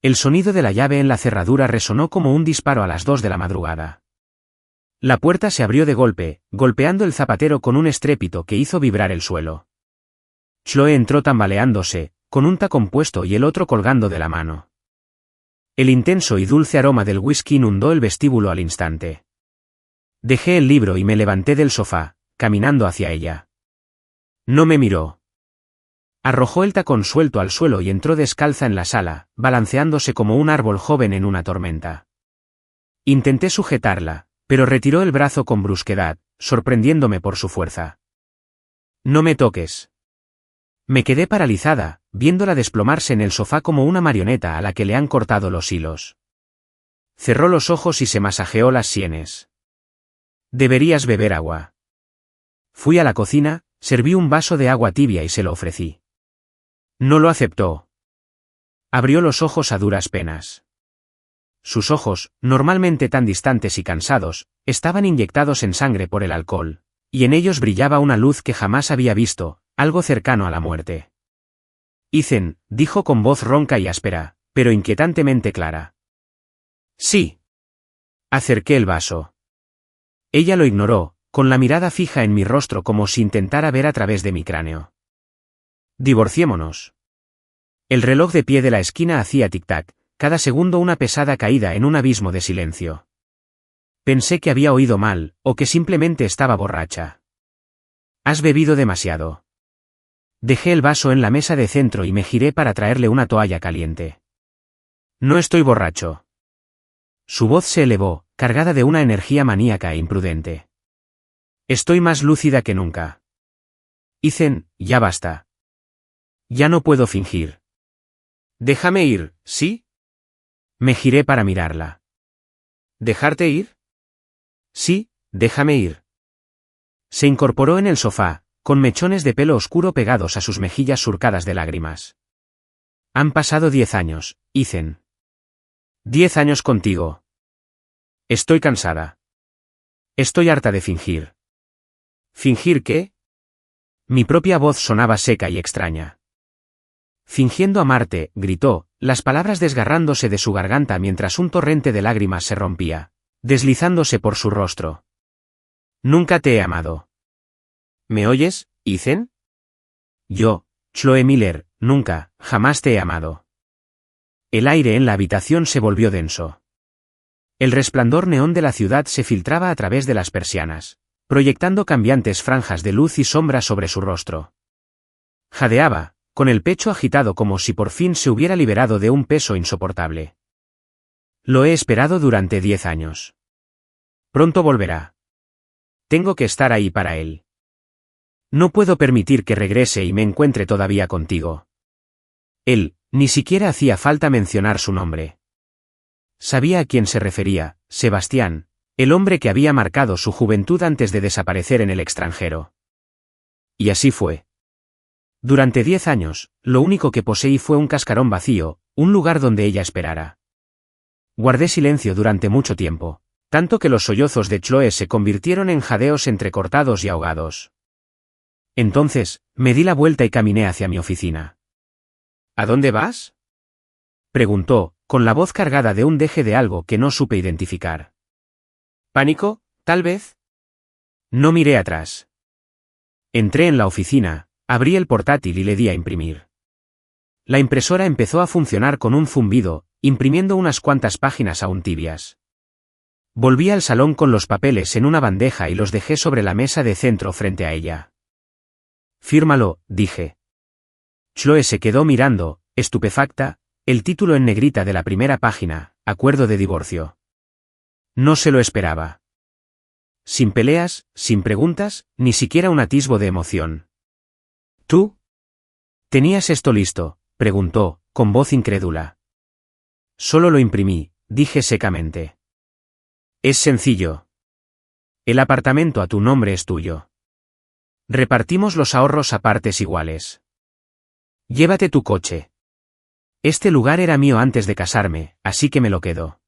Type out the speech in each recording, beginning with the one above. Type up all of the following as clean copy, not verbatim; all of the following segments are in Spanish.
El sonido de la llave en la cerradura resonó como un disparo a las 2 de la madrugada. La puerta se abrió de golpe, golpeando el zapatero con un estrépito que hizo vibrar el suelo. Chloe entró tambaleándose, con un tacón puesto y el otro colgando de la mano. El intenso y dulce aroma del whisky inundó el vestíbulo al instante. Dejé el libro y me levanté del sofá, caminando hacia ella. No me miró. Arrojó el tacón suelto al suelo y entró descalza en la sala, balanceándose como un árbol joven en una tormenta. Intenté sujetarla, pero retiró el brazo con brusquedad, sorprendiéndome por su fuerza. No me toques. Me quedé paralizada, viéndola desplomarse en el sofá como una marioneta a la que le han cortado los hilos. Cerró los ojos y se masajeó las sienes. Deberías beber agua. Fui a la cocina, serví un vaso de agua tibia y se lo ofrecí. No lo aceptó. Abrió los ojos a duras penas. Sus ojos, normalmente tan distantes y cansados, estaban inyectados en sangre por el alcohol, y en ellos brillaba una luz que jamás había visto, algo cercano a la muerte. Ethan, dijo con voz ronca y áspera, pero inquietantemente clara. Sí. Acerqué el vaso. Ella lo ignoró, con la mirada fija en mi rostro como si intentara ver a través de mi cráneo. Divorciémonos. El reloj de pie de la esquina hacía tic-tac, cada segundo una pesada caída en un abismo de silencio. Pensé que había oído mal, o que simplemente estaba borracha. Has bebido demasiado. Dejé el vaso en la mesa de centro y me giré para traerle una toalla caliente. No estoy borracho. Su voz se elevó, cargada de una energía maníaca e imprudente. Estoy más lúcida que nunca. Ethan, ya basta. Ya no puedo fingir. Déjame ir, ¿sí? Me giré para mirarla. ¿Dejarte ir? Sí, déjame ir. Se incorporó en el sofá, con mechones de pelo oscuro pegados a sus mejillas surcadas de lágrimas. Han pasado 10 años, Ethan. 10 años contigo. Estoy cansada. Estoy harta de fingir. ¿Fingir qué? Mi propia voz sonaba seca y extraña. Fingiendo amarte, gritó, las palabras desgarrándose de su garganta mientras un torrente de lágrimas se rompía, deslizándose por su rostro. Nunca te he amado. ¿Me oyes, Ethan? Yo, Chloe Miller, nunca, jamás te he amado. El aire en la habitación se volvió denso. El resplandor neón de la ciudad se filtraba a través de las persianas, proyectando cambiantes franjas de luz y sombra sobre su rostro. Jadeaba, con el pecho agitado como si por fin se hubiera liberado de un peso insoportable. Lo he esperado durante 10 años. Pronto volverá. Tengo que estar ahí para él. No puedo permitir que regrese y me encuentre todavía contigo. Él, ni siquiera hacía falta mencionar su nombre. Sabía a quién se refería, Sebastián, el hombre que había marcado su juventud antes de desaparecer en el extranjero. Y así fue. Durante 10 años, lo único que poseí fue un cascarón vacío, un lugar donde ella esperara. Guardé silencio durante mucho tiempo, tanto que los sollozos de Chloe se convirtieron en jadeos entrecortados y ahogados. Entonces, me di la vuelta y caminé hacia mi oficina. ¿A dónde vas? Preguntó, con la voz cargada de un deje de algo que no supe identificar. ¿Pánico, tal vez? No miré atrás. Entré en la oficina, abrí el portátil y le di a imprimir. La impresora empezó a funcionar con un zumbido, imprimiendo unas cuantas páginas aún tibias. Volví al salón con los papeles en una bandeja y los dejé sobre la mesa de centro frente a ella. Fírmalo, dije. Chloe se quedó mirando, estupefacta, el título en negrita de la primera página, acuerdo de divorcio. No se lo esperaba. Sin peleas, sin preguntas, ni siquiera un atisbo de emoción. ¿Tú? ¿Tenías esto listo?, preguntó, con voz incrédula. Solo lo imprimí, dije secamente. Es sencillo. El apartamento a tu nombre es tuyo. Repartimos los ahorros a partes iguales. Llévate tu coche. Este lugar era mío antes de casarme, así que me lo quedo.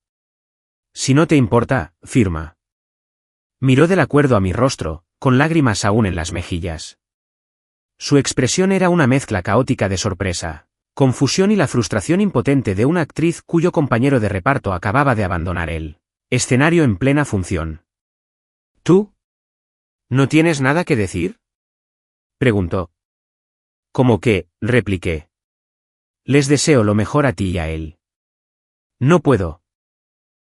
Si no te importa, firma. Miró del acuerdo a mi rostro, con lágrimas aún en las mejillas. Su expresión era una mezcla caótica de sorpresa, Confusión y la frustración impotente de una actriz cuyo compañero de reparto acababa de abandonar el escenario en plena función. ¿Tú? ¿No tienes nada que decir? Preguntó. ¿Cómo qué? Repliqué. Les deseo lo mejor a ti y a él. No puedo.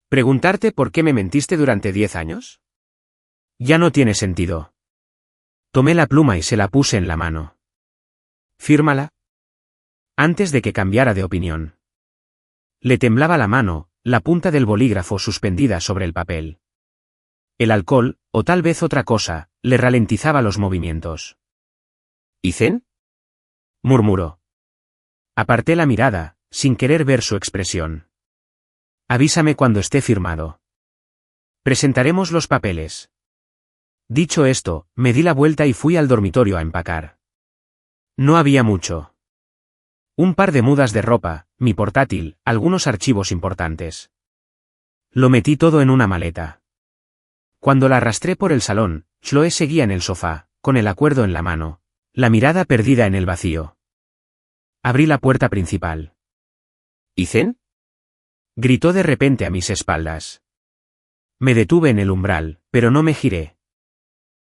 ¿Preguntarte por qué me mentiste durante 10 años? Ya no tiene sentido. Tomé la pluma y se la puse en la mano. Fírmala. Antes de que cambiara de opinión. Le temblaba la mano, la punta del bolígrafo suspendida sobre el papel. El alcohol, o tal vez otra cosa, le ralentizaba los movimientos. ¿Ethan? Murmuró. Aparté la mirada, sin querer ver su expresión. Avísame cuando esté firmado. Presentaremos los papeles. Dicho esto, me di la vuelta y fui al dormitorio a empacar. No había mucho. Un par de mudas de ropa, mi portátil, algunos archivos importantes. Lo metí todo en una maleta. Cuando la arrastré por el salón, Chloe seguía en el sofá, con el acuerdo en la mano, la mirada perdida en el vacío. Abrí la puerta principal. ¿Ethan? Gritó de repente a mis espaldas. Me detuve en el umbral, pero no me giré.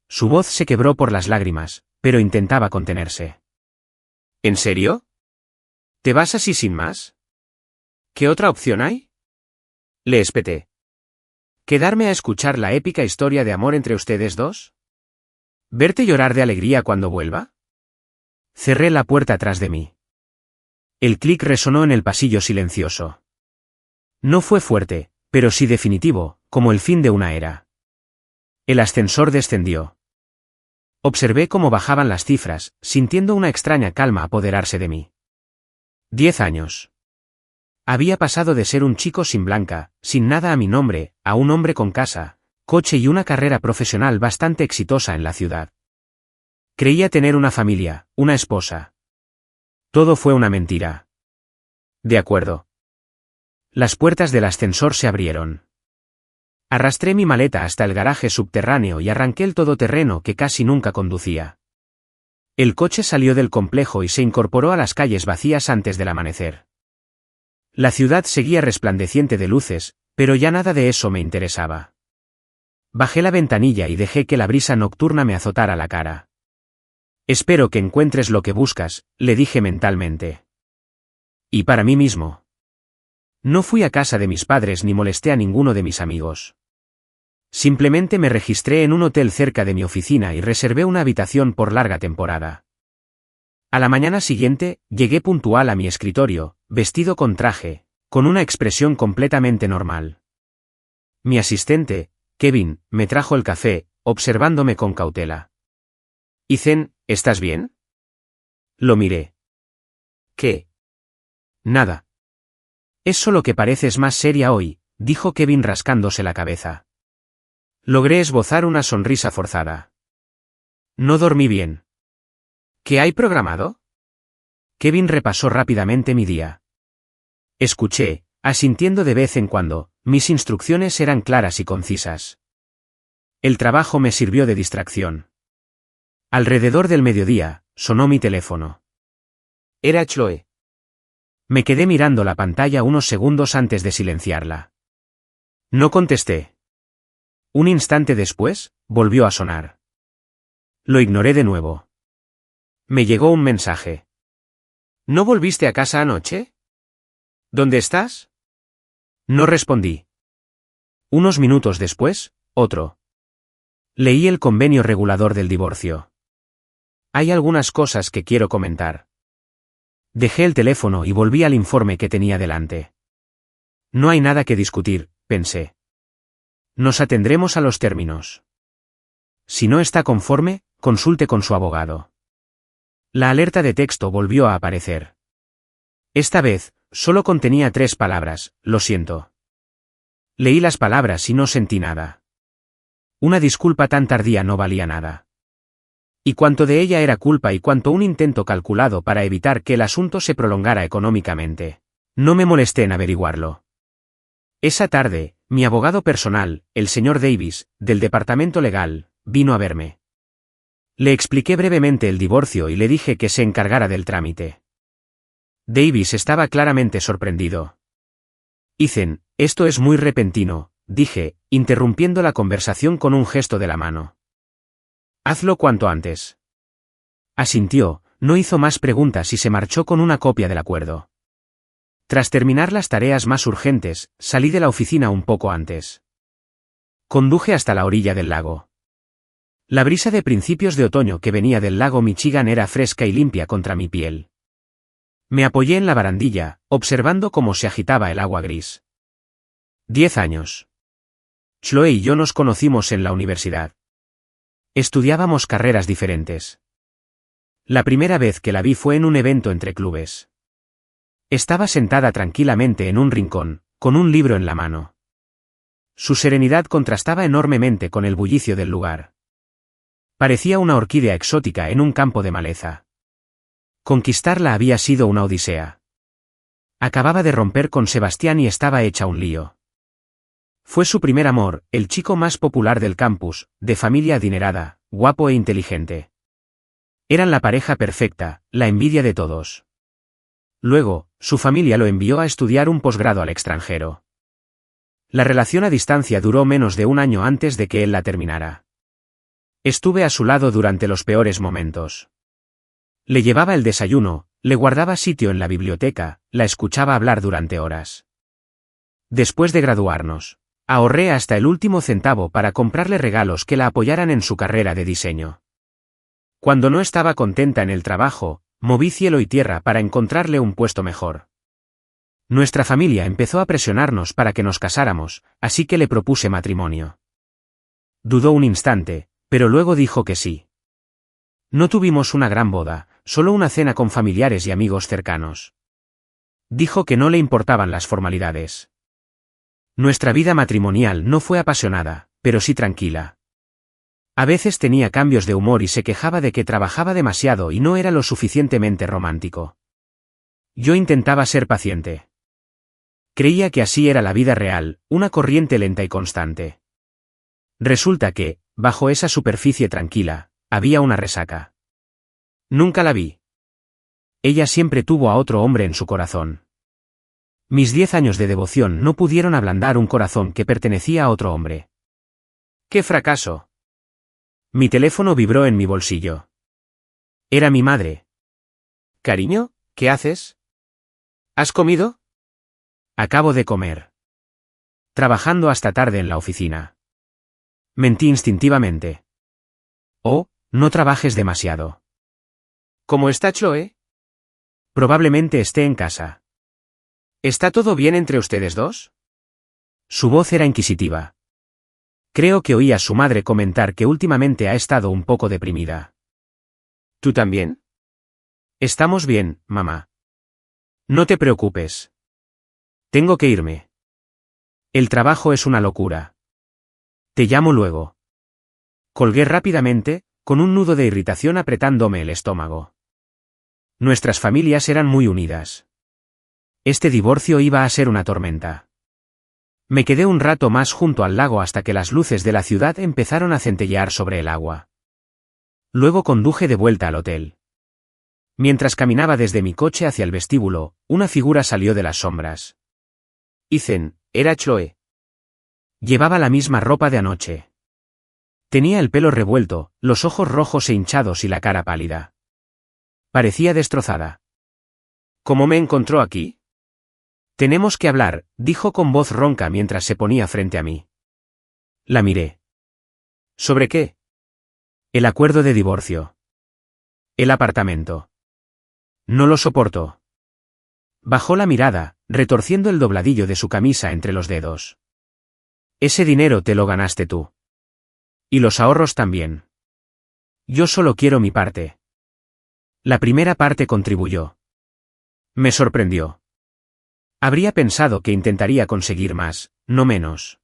Su voz se quebró por las lágrimas, pero intentaba contenerse. ¿En serio? ¿Te vas así sin más? ¿Qué otra opción hay? Le espeté. ¿Quedarme a escuchar la épica historia de amor entre ustedes dos? ¿Verte llorar de alegría cuando vuelva? Cerré la puerta tras de mí. El clic resonó en el pasillo silencioso. No fue fuerte, pero sí definitivo, como el fin de una era. El ascensor descendió. Observé cómo bajaban las cifras, sintiendo una extraña calma apoderarse de mí. 10 años. Había pasado de ser un chico sin blanca, sin nada a mi nombre, a un hombre con casa, coche y una carrera profesional bastante exitosa en la ciudad. Creía tener una familia, una esposa. Todo fue una mentira. De acuerdo. Las puertas del ascensor se abrieron. Arrastré mi maleta hasta el garaje subterráneo y arranqué el todoterreno que casi nunca conducía. El coche salió del complejo y se incorporó a las calles vacías antes del amanecer. La ciudad seguía resplandeciente de luces, pero ya nada de eso me interesaba. Bajé la ventanilla y dejé que la brisa nocturna me azotara la cara. Espero que encuentres lo que buscas, le dije mentalmente. Y para mí mismo. No fui a casa de mis padres ni molesté a ninguno de mis amigos. Simplemente me registré en un hotel cerca de mi oficina y reservé una habitación por larga temporada. A la mañana siguiente, llegué puntual a mi escritorio, vestido con traje, con una expresión completamente normal. Mi asistente, Kevin, me trajo el café, observándome con cautela. «Ethan, ¿estás bien?» Lo miré. «¿Qué?» «Nada. Es solo que pareces más seria hoy», dijo Kevin rascándose la cabeza. Logré esbozar una sonrisa forzada. «No dormí bien». ¿Qué hay programado?» Kevin repasó rápidamente mi día. Escuché, asintiendo de vez en cuando, mis instrucciones eran claras y concisas. El trabajo me sirvió de distracción. Alrededor del mediodía, sonó mi teléfono. Era Chloe. Me quedé mirando la pantalla unos segundos antes de silenciarla. No contesté. Un instante después, volvió a sonar. Lo ignoré de nuevo. Me llegó un mensaje. ¿No volviste a casa anoche? ¿Dónde estás? No respondí. Unos minutos después, otro. Leí el convenio regulador del divorcio. Hay algunas cosas que quiero comentar. Dejé el teléfono y volví al informe que tenía delante. No hay nada que discutir, pensé. Nos atendremos a los términos. Si no está conforme, consulte con su abogado. La alerta de texto volvió a aparecer. Esta vez, solo contenía 3 palabras: lo siento. Leí las palabras y no sentí nada. Una disculpa tan tardía no valía nada. Y cuánto de ella era culpa y cuánto un intento calculado para evitar que el asunto se prolongara económicamente. No me molesté en averiguarlo. Esa tarde, mi abogado personal, el señor Davis, del departamento legal, vino a verme. Le expliqué brevemente el divorcio y le dije que se encargara del trámite. Davis estaba claramente sorprendido. Ethan, esto es muy repentino, dije, interrumpiendo la conversación con un gesto de la mano. Hazlo cuanto antes. Asintió, no hizo más preguntas y se marchó con una copia del acuerdo. Tras terminar las tareas más urgentes, salí de la oficina un poco antes. Conduje hasta la orilla del lago. La brisa de principios de otoño que venía del lago Michigan era fresca y limpia contra mi piel. Me apoyé en la barandilla, observando cómo se agitaba el agua gris. 10 años. Chloe y yo nos conocimos en la universidad. Estudiábamos carreras diferentes. La primera vez que la vi fue en un evento entre clubes. Estaba sentada tranquilamente en un rincón, con un libro en la mano. Su serenidad contrastaba enormemente con el bullicio del lugar. Parecía una orquídea exótica en un campo de maleza. Conquistarla había sido una odisea. Acababa de romper con Sebastián y estaba hecha un lío. Fue su primer amor, el chico más popular del campus, de familia adinerada, guapo e inteligente. Eran la pareja perfecta, la envidia de todos. Luego, su familia lo envió a estudiar un posgrado al extranjero. La relación a distancia duró menos de un año antes de que él la terminara. Estuve a su lado durante los peores momentos. Le llevaba el desayuno, le guardaba sitio en la biblioteca, la escuchaba hablar durante horas. Después de graduarnos, ahorré hasta el último centavo para comprarle regalos que la apoyaran en su carrera de diseño. Cuando no estaba contenta en el trabajo, moví cielo y tierra para encontrarle un puesto mejor. Nuestra familia empezó a presionarnos para que nos casáramos, así que le propuse matrimonio. Dudó un instante, pero luego dijo que sí. No tuvimos una gran boda, solo una cena con familiares y amigos cercanos. Dijo que no le importaban las formalidades. Nuestra vida matrimonial no fue apasionada, pero sí tranquila. A veces tenía cambios de humor y se quejaba de que trabajaba demasiado y no era lo suficientemente romántico. Yo intentaba ser paciente. Creía que así era la vida real, una corriente lenta y constante. Resulta que, bajo esa superficie tranquila, había una resaca. Nunca la vi. Ella siempre tuvo a otro hombre en su corazón. Mis 10 años de devoción no pudieron ablandar un corazón que pertenecía a otro hombre. ¡Qué fracaso! Mi teléfono vibró en mi bolsillo. Era mi madre. Cariño, ¿qué haces? ¿Has comido? Acabo de comer. Trabajando hasta tarde en la oficina. Mentí instintivamente. Oh, no trabajes demasiado. ¿Cómo está Chloe? Probablemente esté en casa. ¿Está todo bien entre ustedes dos? Su voz era inquisitiva. Creo que oí a su madre comentar que últimamente ha estado un poco deprimida. ¿Tú también? Estamos bien, mamá. No te preocupes. Tengo que irme. El trabajo es una locura. Te llamo luego. Colgué rápidamente, con un nudo de irritación apretándome el estómago. Nuestras familias eran muy unidas. Este divorcio iba a ser una tormenta. Me quedé un rato más junto al lago hasta que las luces de la ciudad empezaron a centellear sobre el agua. Luego conduje de vuelta al hotel. Mientras caminaba desde mi coche hacia el vestíbulo, una figura salió de las sombras. Ethan, era Chloe. Llevaba la misma ropa de anoche. Tenía el pelo revuelto, los ojos rojos e hinchados y la cara pálida. Parecía destrozada. ¿Cómo me encontró aquí? Tenemos que hablar, dijo con voz ronca mientras se ponía frente a mí. La miré. ¿Sobre qué? El acuerdo de divorcio. El apartamento. No lo soportó. Bajó la mirada, retorciendo el dobladillo de su camisa entre los dedos. Ese dinero te lo ganaste tú. Y los ahorros también. Yo solo quiero mi parte. La primera parte contribuyó. Me sorprendió. Habría pensado que intentaría conseguir más, no menos.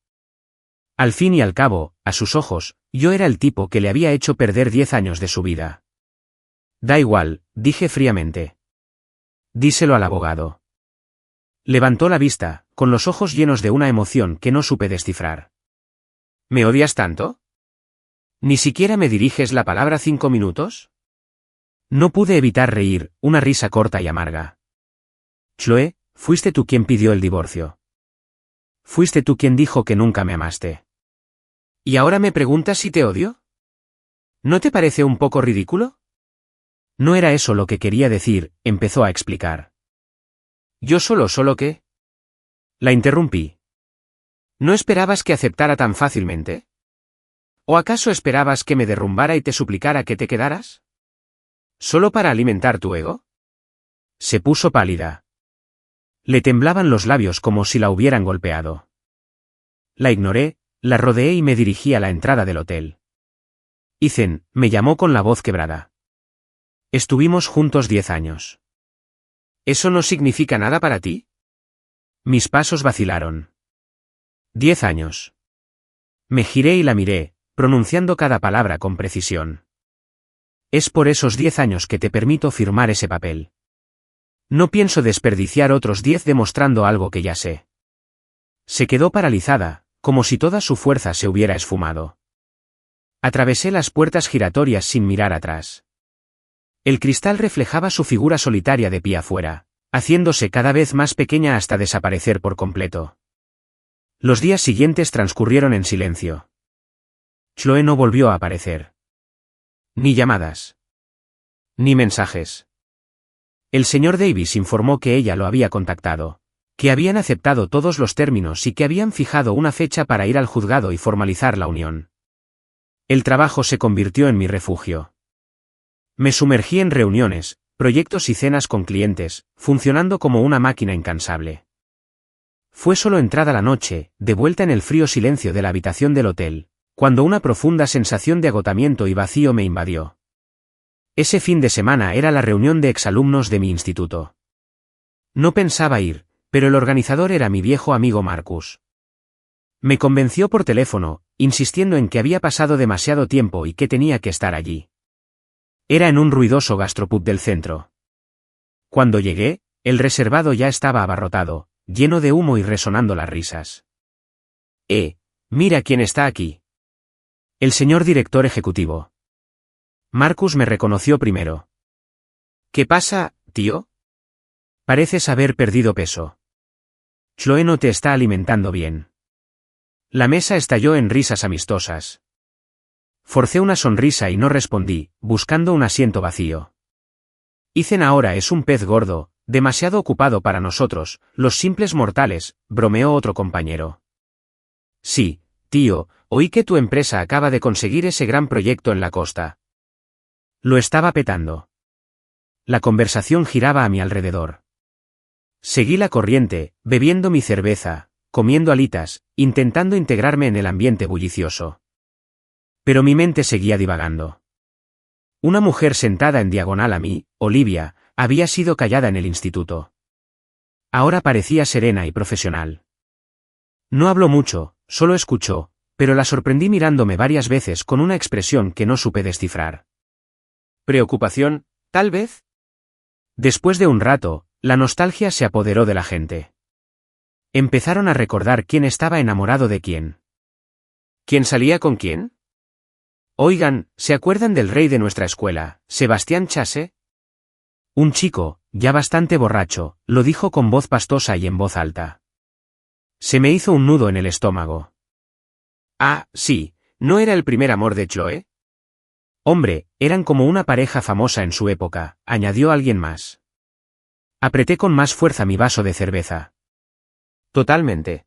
Al fin y al cabo, a sus ojos, yo era el tipo que le había hecho perder 10 años de su vida. Da igual, dije fríamente. Díselo al abogado. Levantó la vista, con los ojos llenos de una emoción que no supe descifrar. ¿Me odias tanto? ¿Ni siquiera me diriges la palabra 5 minutos? No pude evitar reír, una risa corta y amarga. Chloe, fuiste tú quien pidió el divorcio. Fuiste tú quien dijo que nunca me amaste. ¿Y ahora me preguntas si te odio? ¿No te parece un poco ridículo? No era eso lo que quería decir, empezó a explicar. Yo solo que... La interrumpí. ¿No esperabas que aceptara tan fácilmente? ¿O acaso esperabas que me derrumbara y te suplicara que te quedaras? ¿Solo para alimentar tu ego? Se puso pálida. Le temblaban los labios como si la hubieran golpeado. La ignoré, la rodeé y me dirigí a la entrada del hotel. Ethan, me llamó con la voz quebrada. Estuvimos juntos 10 años. ¿Eso no significa nada para ti? Mis pasos vacilaron. 10 años. Me giré y la miré, pronunciando cada palabra con precisión. Es por esos 10 años que te permito firmar ese papel. No pienso desperdiciar otros 10 demostrando algo que ya sé. Se quedó paralizada, como si toda su fuerza se hubiera esfumado. Atravesé las puertas giratorias sin mirar atrás. El cristal reflejaba su figura solitaria de pie afuera, haciéndose cada vez más pequeña hasta desaparecer por completo. Los días siguientes transcurrieron en silencio. Chloe no volvió a aparecer. Ni llamadas. Ni mensajes. El señor Davis informó que ella lo había contactado, que habían aceptado todos los términos y que habían fijado una fecha para ir al juzgado y formalizar la unión. El trabajo se convirtió en mi refugio. Me sumergí en reuniones, proyectos y cenas con clientes, funcionando como una máquina incansable. Fue solo entrada la noche, de vuelta en el frío silencio de la habitación del hotel, cuando una profunda sensación de agotamiento y vacío me invadió. Ese fin de semana era la reunión de exalumnos de mi instituto. No pensaba ir, pero el organizador era mi viejo amigo Marcus. Me convenció por teléfono, insistiendo en que había pasado demasiado tiempo y que tenía que estar allí. Era en un ruidoso gastropub del centro. Cuando llegué, el reservado ya estaba abarrotado, lleno de humo y resonando las risas. Mira quién está aquí. El señor director ejecutivo. Marcus me reconoció primero. ¿Qué pasa, tío? Pareces haber perdido peso. Chloe no te está alimentando bien. La mesa estalló en risas amistosas. Forcé una sonrisa y no respondí, buscando un asiento vacío. Ethan ahora es un pez gordo, demasiado ocupado para nosotros, los simples mortales, bromeó otro compañero. Sí, tío, oí que tu empresa acaba de conseguir ese gran proyecto en la costa. Lo estaba petando. La conversación giraba a mi alrededor. Seguí la corriente, bebiendo mi cerveza, comiendo alitas, intentando integrarme en el ambiente bullicioso. Pero mi mente seguía divagando. Una mujer sentada en diagonal a mí, Olivia, había sido callada en el instituto. Ahora parecía serena y profesional. No habló mucho, solo escuchó, pero la sorprendí mirándome varias veces con una expresión que no supe descifrar. ¿Preocupación, tal vez? Después de un rato, la nostalgia se apoderó de la gente. Empezaron a recordar quién estaba enamorado de quién. ¿Quién salía con quién? Oigan, ¿se acuerdan del rey de nuestra escuela, Sebastián Chase? Un chico, ya bastante borracho, lo dijo con voz pastosa y en voz alta. Se me hizo un nudo en el estómago. Ah, sí, ¿no era el primer amor de Chloe? Hombre, eran como una pareja famosa en su época, añadió alguien más. Apreté con más fuerza mi vaso de cerveza. Totalmente.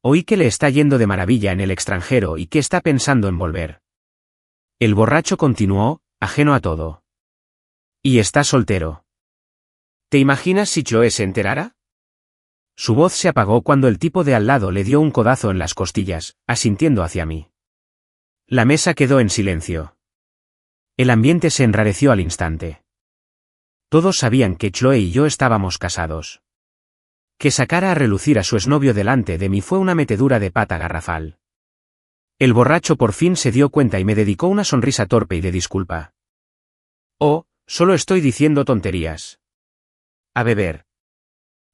Oí que le está yendo de maravilla en el extranjero y que está pensando en volver. El borracho continuó, ajeno a todo. Y está soltero. ¿Te imaginas si Chloe se enterara? Su voz se apagó cuando el tipo de al lado le dio un codazo en las costillas, asintiendo hacia mí. La mesa quedó en silencio. El ambiente se enrareció al instante. Todos sabían que Chloe y yo estábamos casados. Que sacara a relucir a su exnovio delante de mí fue una metedura de pata garrafal. El borracho por fin se dio cuenta y me dedicó una sonrisa torpe y de disculpa. Oh, solo estoy diciendo tonterías. A beber.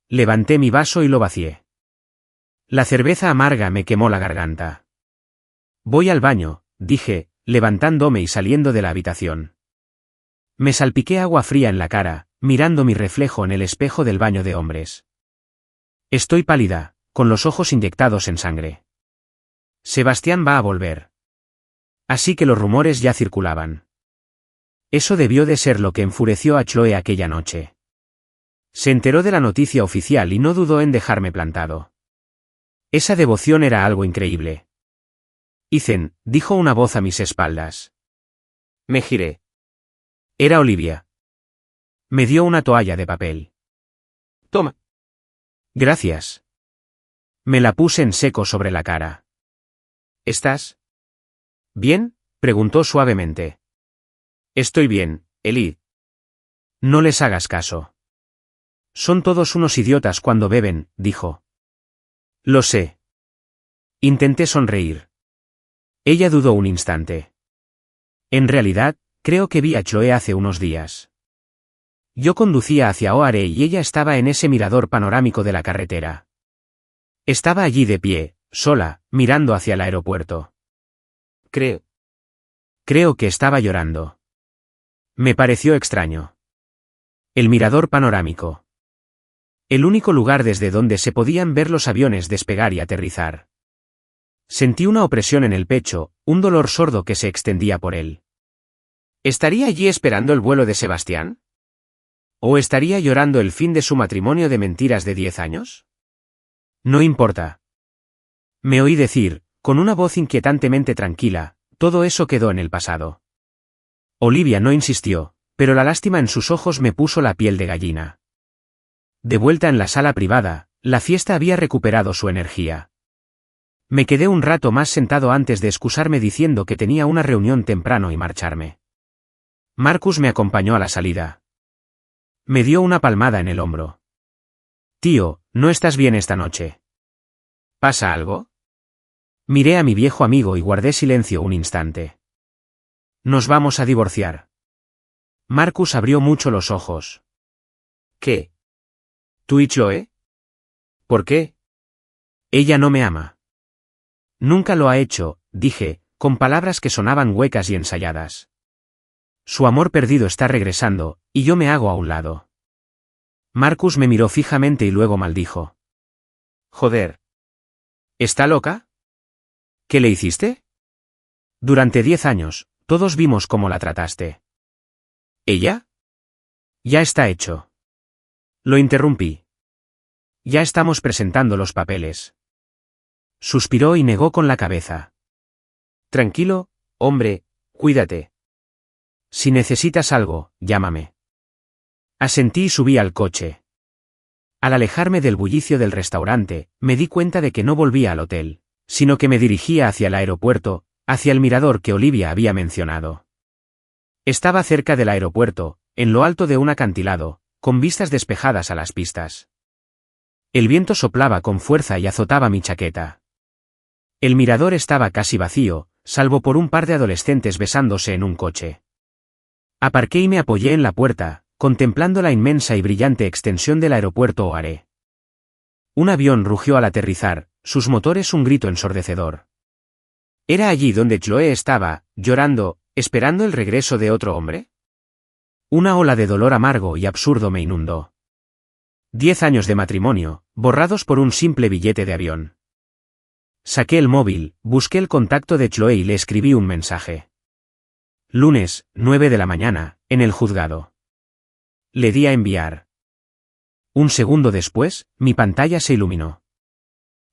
Levanté mi vaso y lo vacié. La cerveza amarga me quemó la garganta. Voy al baño, dije, levantándome y saliendo de la habitación. Me salpiqué agua fría en la cara, mirando mi reflejo en el espejo del baño de hombres. Estoy pálida, con los ojos inyectados en sangre. Sebastián va a volver. Así que los rumores ya circulaban. Eso debió de ser lo que enfureció a Chloe aquella noche. Se enteró de la noticia oficial y no dudó en dejarme plantado. Esa devoción era algo increíble. Ethan, dijo una voz a mis espaldas. Me giré. Era Olivia. Me dio una toalla de papel. Toma. Gracias. Me la puse en seco sobre la cara. ¿Estás bien?, preguntó suavemente. Estoy bien, Ellie. No les hagas caso. Son todos unos idiotas cuando beben, dijo. Lo sé. Intenté sonreír. Ella dudó un instante. En realidad, creo que vi a Chloe hace unos días. Yo conducía hacia Oare y ella estaba en ese mirador panorámico de la carretera. Estaba allí de pie, sola, mirando hacia el aeropuerto. Creo que estaba llorando. Me pareció extraño. El mirador panorámico. El único lugar desde donde se podían ver los aviones despegar y aterrizar. Sentí una opresión en el pecho, un dolor sordo que se extendía por él. ¿Estaría allí esperando el vuelo de Sebastián? ¿O estaría llorando el fin de su matrimonio de mentiras de 10 años? No importa. Me oí decir, con una voz inquietantemente tranquila, todo eso quedó en el pasado. Olivia no insistió, pero la lástima en sus ojos me puso la piel de gallina. De vuelta en la sala privada, la fiesta había recuperado su energía. Me quedé un rato más sentado antes de excusarme diciendo que tenía una reunión temprano y marcharme. Marcus me acompañó a la salida. Me dio una palmada en el hombro. Tío, ¿no estás bien esta noche? ¿Pasa algo? Miré a mi viejo amigo y guardé silencio un instante. Nos vamos a divorciar. Marcus abrió mucho los ojos. ¿Qué? ¿Tú y Chloe? ¿Por qué? Ella no me ama. Nunca lo ha hecho, dije, con palabras que sonaban huecas y ensayadas. Su amor perdido está regresando, y yo me hago a un lado. Marcus me miró fijamente y luego maldijo. Joder. ¿Está loca? ¿Qué le hiciste? Durante 10 años, todos vimos cómo la trataste. ¿Ella? Ya está hecho. Lo interrumpí. Ya estamos presentando los papeles. Suspiró y negó con la cabeza. Tranquilo, hombre, cuídate. Si necesitas algo, llámame. Asentí y subí al coche. Al alejarme del bullicio del restaurante, me di cuenta de que no volvía al hotel, sino que me dirigía hacia el aeropuerto, hacia el mirador que Olivia había mencionado. Estaba cerca del aeropuerto, en lo alto de un acantilado, con vistas despejadas a las pistas. El viento soplaba con fuerza y azotaba mi chaqueta. El mirador estaba casi vacío, salvo por un par de adolescentes besándose en un coche. Aparqué y me apoyé en la puerta, contemplando la inmensa y brillante extensión del aeropuerto O'Hare. Un avión rugió al aterrizar, sus motores un grito ensordecedor. ¿Era allí donde Chloe estaba, llorando, esperando el regreso de otro hombre? Una ola de dolor amargo y absurdo me inundó. 10 años de matrimonio, borrados por un simple billete de avión. Saqué el móvil, busqué el contacto de Chloe y le escribí un mensaje. Lunes, 9 de la mañana, en el juzgado. Le di a enviar. Un segundo después, mi pantalla se iluminó.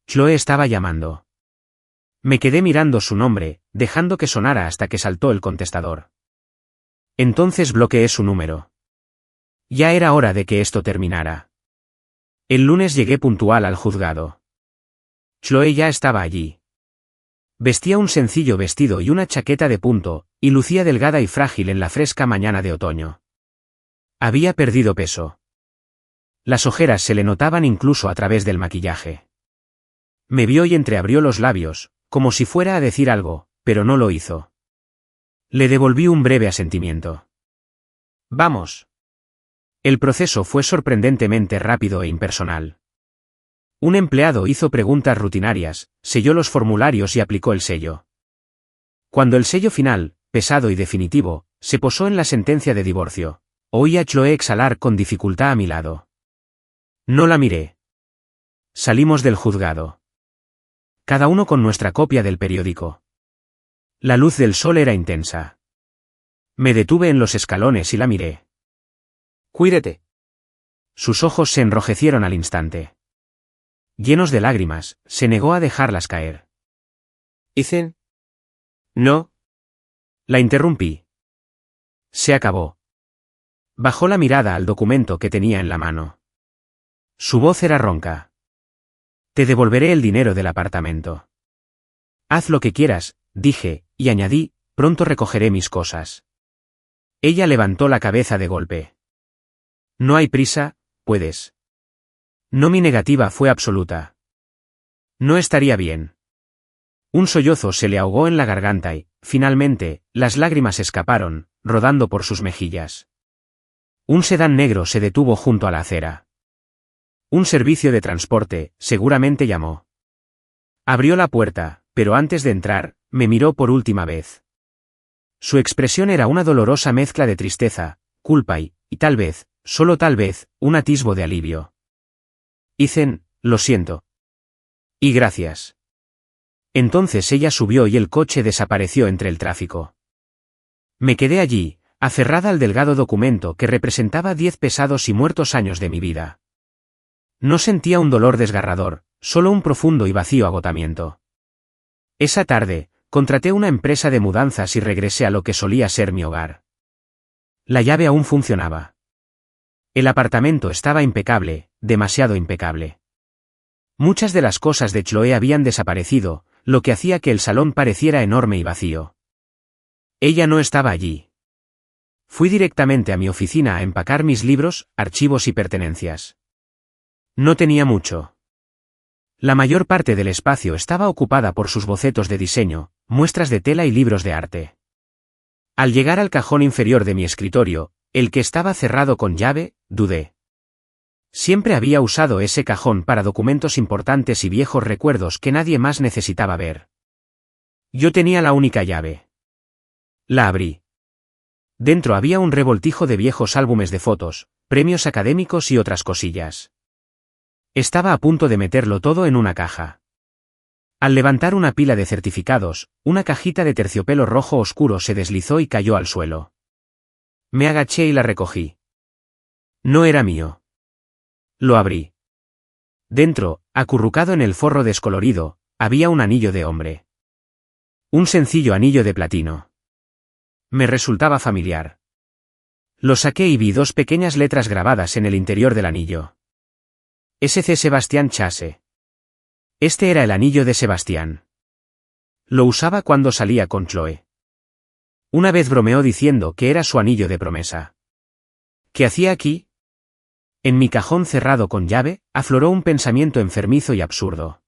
Chloe estaba llamando. Me quedé mirando su nombre, dejando que sonara hasta que saltó el contestador. Entonces bloqueé su número. Ya era hora de que esto terminara. El lunes llegué puntual al juzgado. Chloe ya estaba allí. Vestía un sencillo vestido y una chaqueta de punto, y lucía delgada y frágil en la fresca mañana de otoño. Había perdido peso. Las ojeras se le notaban incluso a través del maquillaje. Me vio y entreabrió los labios, como si fuera a decir algo, pero no lo hizo. Le devolví un breve asentimiento. Vamos. El proceso fue sorprendentemente rápido e impersonal. Un empleado hizo preguntas rutinarias, selló los formularios y aplicó el sello. Cuando el sello final, pesado y definitivo, se posó en la sentencia de divorcio, Oí a Chloe exhalar con dificultad a mi lado. No la miré. Salimos del juzgado. Cada uno con nuestra copia del periódico. La luz del sol era intensa. Me detuve en los escalones y la miré. Cuídate. Sus ojos se enrojecieron al instante. Llenos de lágrimas, se negó a dejarlas caer. Ethan. No. La interrumpí. Se acabó. Bajó la mirada al documento que tenía en la mano. Su voz era ronca. Te devolveré el dinero del apartamento. Haz lo que quieras, dije, y añadí, pronto recogeré mis cosas. Ella levantó la cabeza de golpe. No hay prisa, puedes. No, mi negativa fue absoluta. No estaría bien. Un sollozo se le ahogó en la garganta y, finalmente, las lágrimas escaparon, rodando por sus mejillas. Un sedán negro se detuvo junto a la acera. Un servicio de transporte, seguramente llamó. Abrió la puerta, pero antes de entrar, me miró por última vez. Su expresión era una dolorosa mezcla de tristeza, culpa y tal vez, solo tal vez, un atisbo de alivio. Ethan, lo siento. Y gracias. Entonces ella subió y el coche desapareció entre el tráfico. Me quedé allí, aferrada al delgado documento que representaba 10 pesados y muertos años de mi vida. No sentía un dolor desgarrador, solo un profundo y vacío agotamiento. Esa tarde, contraté una empresa de mudanzas y regresé a lo que solía ser mi hogar. La llave aún funcionaba. El apartamento estaba impecable, demasiado impecable. Muchas de las cosas de Chloe habían desaparecido, lo que hacía que el salón pareciera enorme y vacío. Ella no estaba allí. Fui directamente a mi oficina a empacar mis libros, archivos y pertenencias. No tenía mucho. La mayor parte del espacio estaba ocupada por sus bocetos de diseño, muestras de tela y libros de arte. Al llegar al cajón inferior de mi escritorio, el que estaba cerrado con llave, dudé. Siempre había usado ese cajón para documentos importantes y viejos recuerdos que nadie más necesitaba ver. Yo tenía la única llave. La abrí. Dentro había un revoltijo de viejos álbumes de fotos, premios académicos y otras cosillas. Estaba a punto de meterlo todo en una caja. Al levantar una pila de certificados, una cajita de terciopelo rojo oscuro se deslizó y cayó al suelo. Me agaché y la recogí. No era mío. Lo abrí. Dentro, acurrucado en el forro descolorido, había un anillo de hombre. Un sencillo anillo de platino. Me resultaba familiar. Lo saqué y vi 2 pequeñas letras grabadas en el interior del anillo. S.C. Sebastián Chase. Este era el anillo de Sebastián. Lo usaba cuando salía con Chloe. Una vez bromeó diciendo que era su anillo de promesa. ¿Qué hacía aquí? En mi cajón cerrado con llave, afloró un pensamiento enfermizo y absurdo.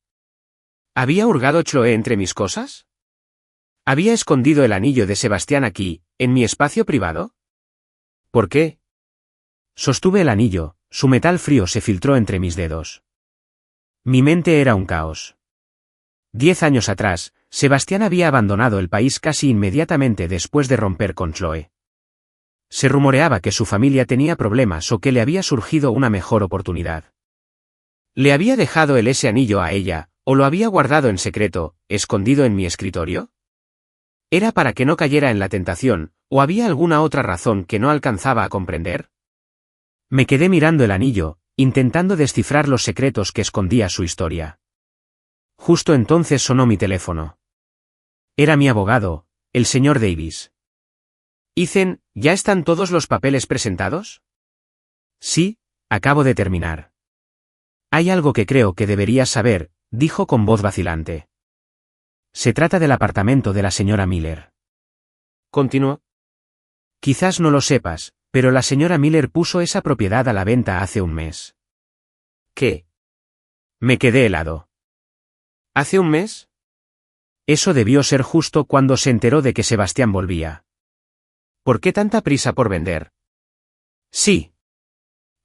¿Había hurgado Chloe entre mis cosas? ¿Había escondido el anillo de Sebastián aquí, en mi espacio privado? ¿Por qué? Sostuve el anillo, su metal frío se filtró entre mis dedos. Mi mente era un caos. 10 años atrás, Sebastián había abandonado el país casi inmediatamente después de romper con Chloe. Se rumoreaba que su familia tenía problemas o que le había surgido una mejor oportunidad. ¿Le había dejado ese anillo a ella, o lo había guardado en secreto, escondido en mi escritorio? ¿Era para que no cayera en la tentación, o había alguna otra razón que no alcanzaba a comprender? Me quedé mirando el anillo, intentando descifrar los secretos que escondía su historia. Justo entonces sonó mi teléfono. Era mi abogado, el señor Davis. Ethan, ¿ya están todos los papeles presentados? Sí, acabo de terminar. Hay algo que creo que deberías saber, dijo con voz vacilante. Se trata del apartamento de la señora Miller. Continuó. Quizás no lo sepas, pero la señora Miller puso esa propiedad a la venta hace un mes. ¿Qué? Me quedé helado. ¿Hace un mes? Eso debió ser justo cuando se enteró de que Sebastián volvía. ¿Por qué tanta prisa por vender? Sí.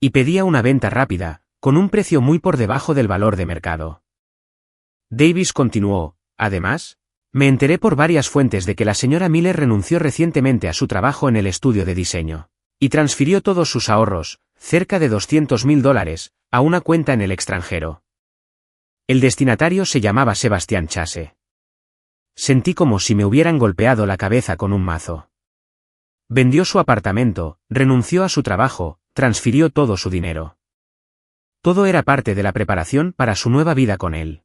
Y pedía una venta rápida, con un precio muy por debajo del valor de mercado. Davis continuó, además, me enteré por varias fuentes de que la señora Miller renunció recientemente a su trabajo en el estudio de diseño. Y transfirió todos sus ahorros, cerca de $200.000, a una cuenta en el extranjero. El destinatario se llamaba Sebastián Chase. Sentí como si me hubieran golpeado la cabeza con un mazo. Vendió su apartamento, renunció a su trabajo, transfirió todo su dinero. Todo era parte de la preparación para su nueva vida con él.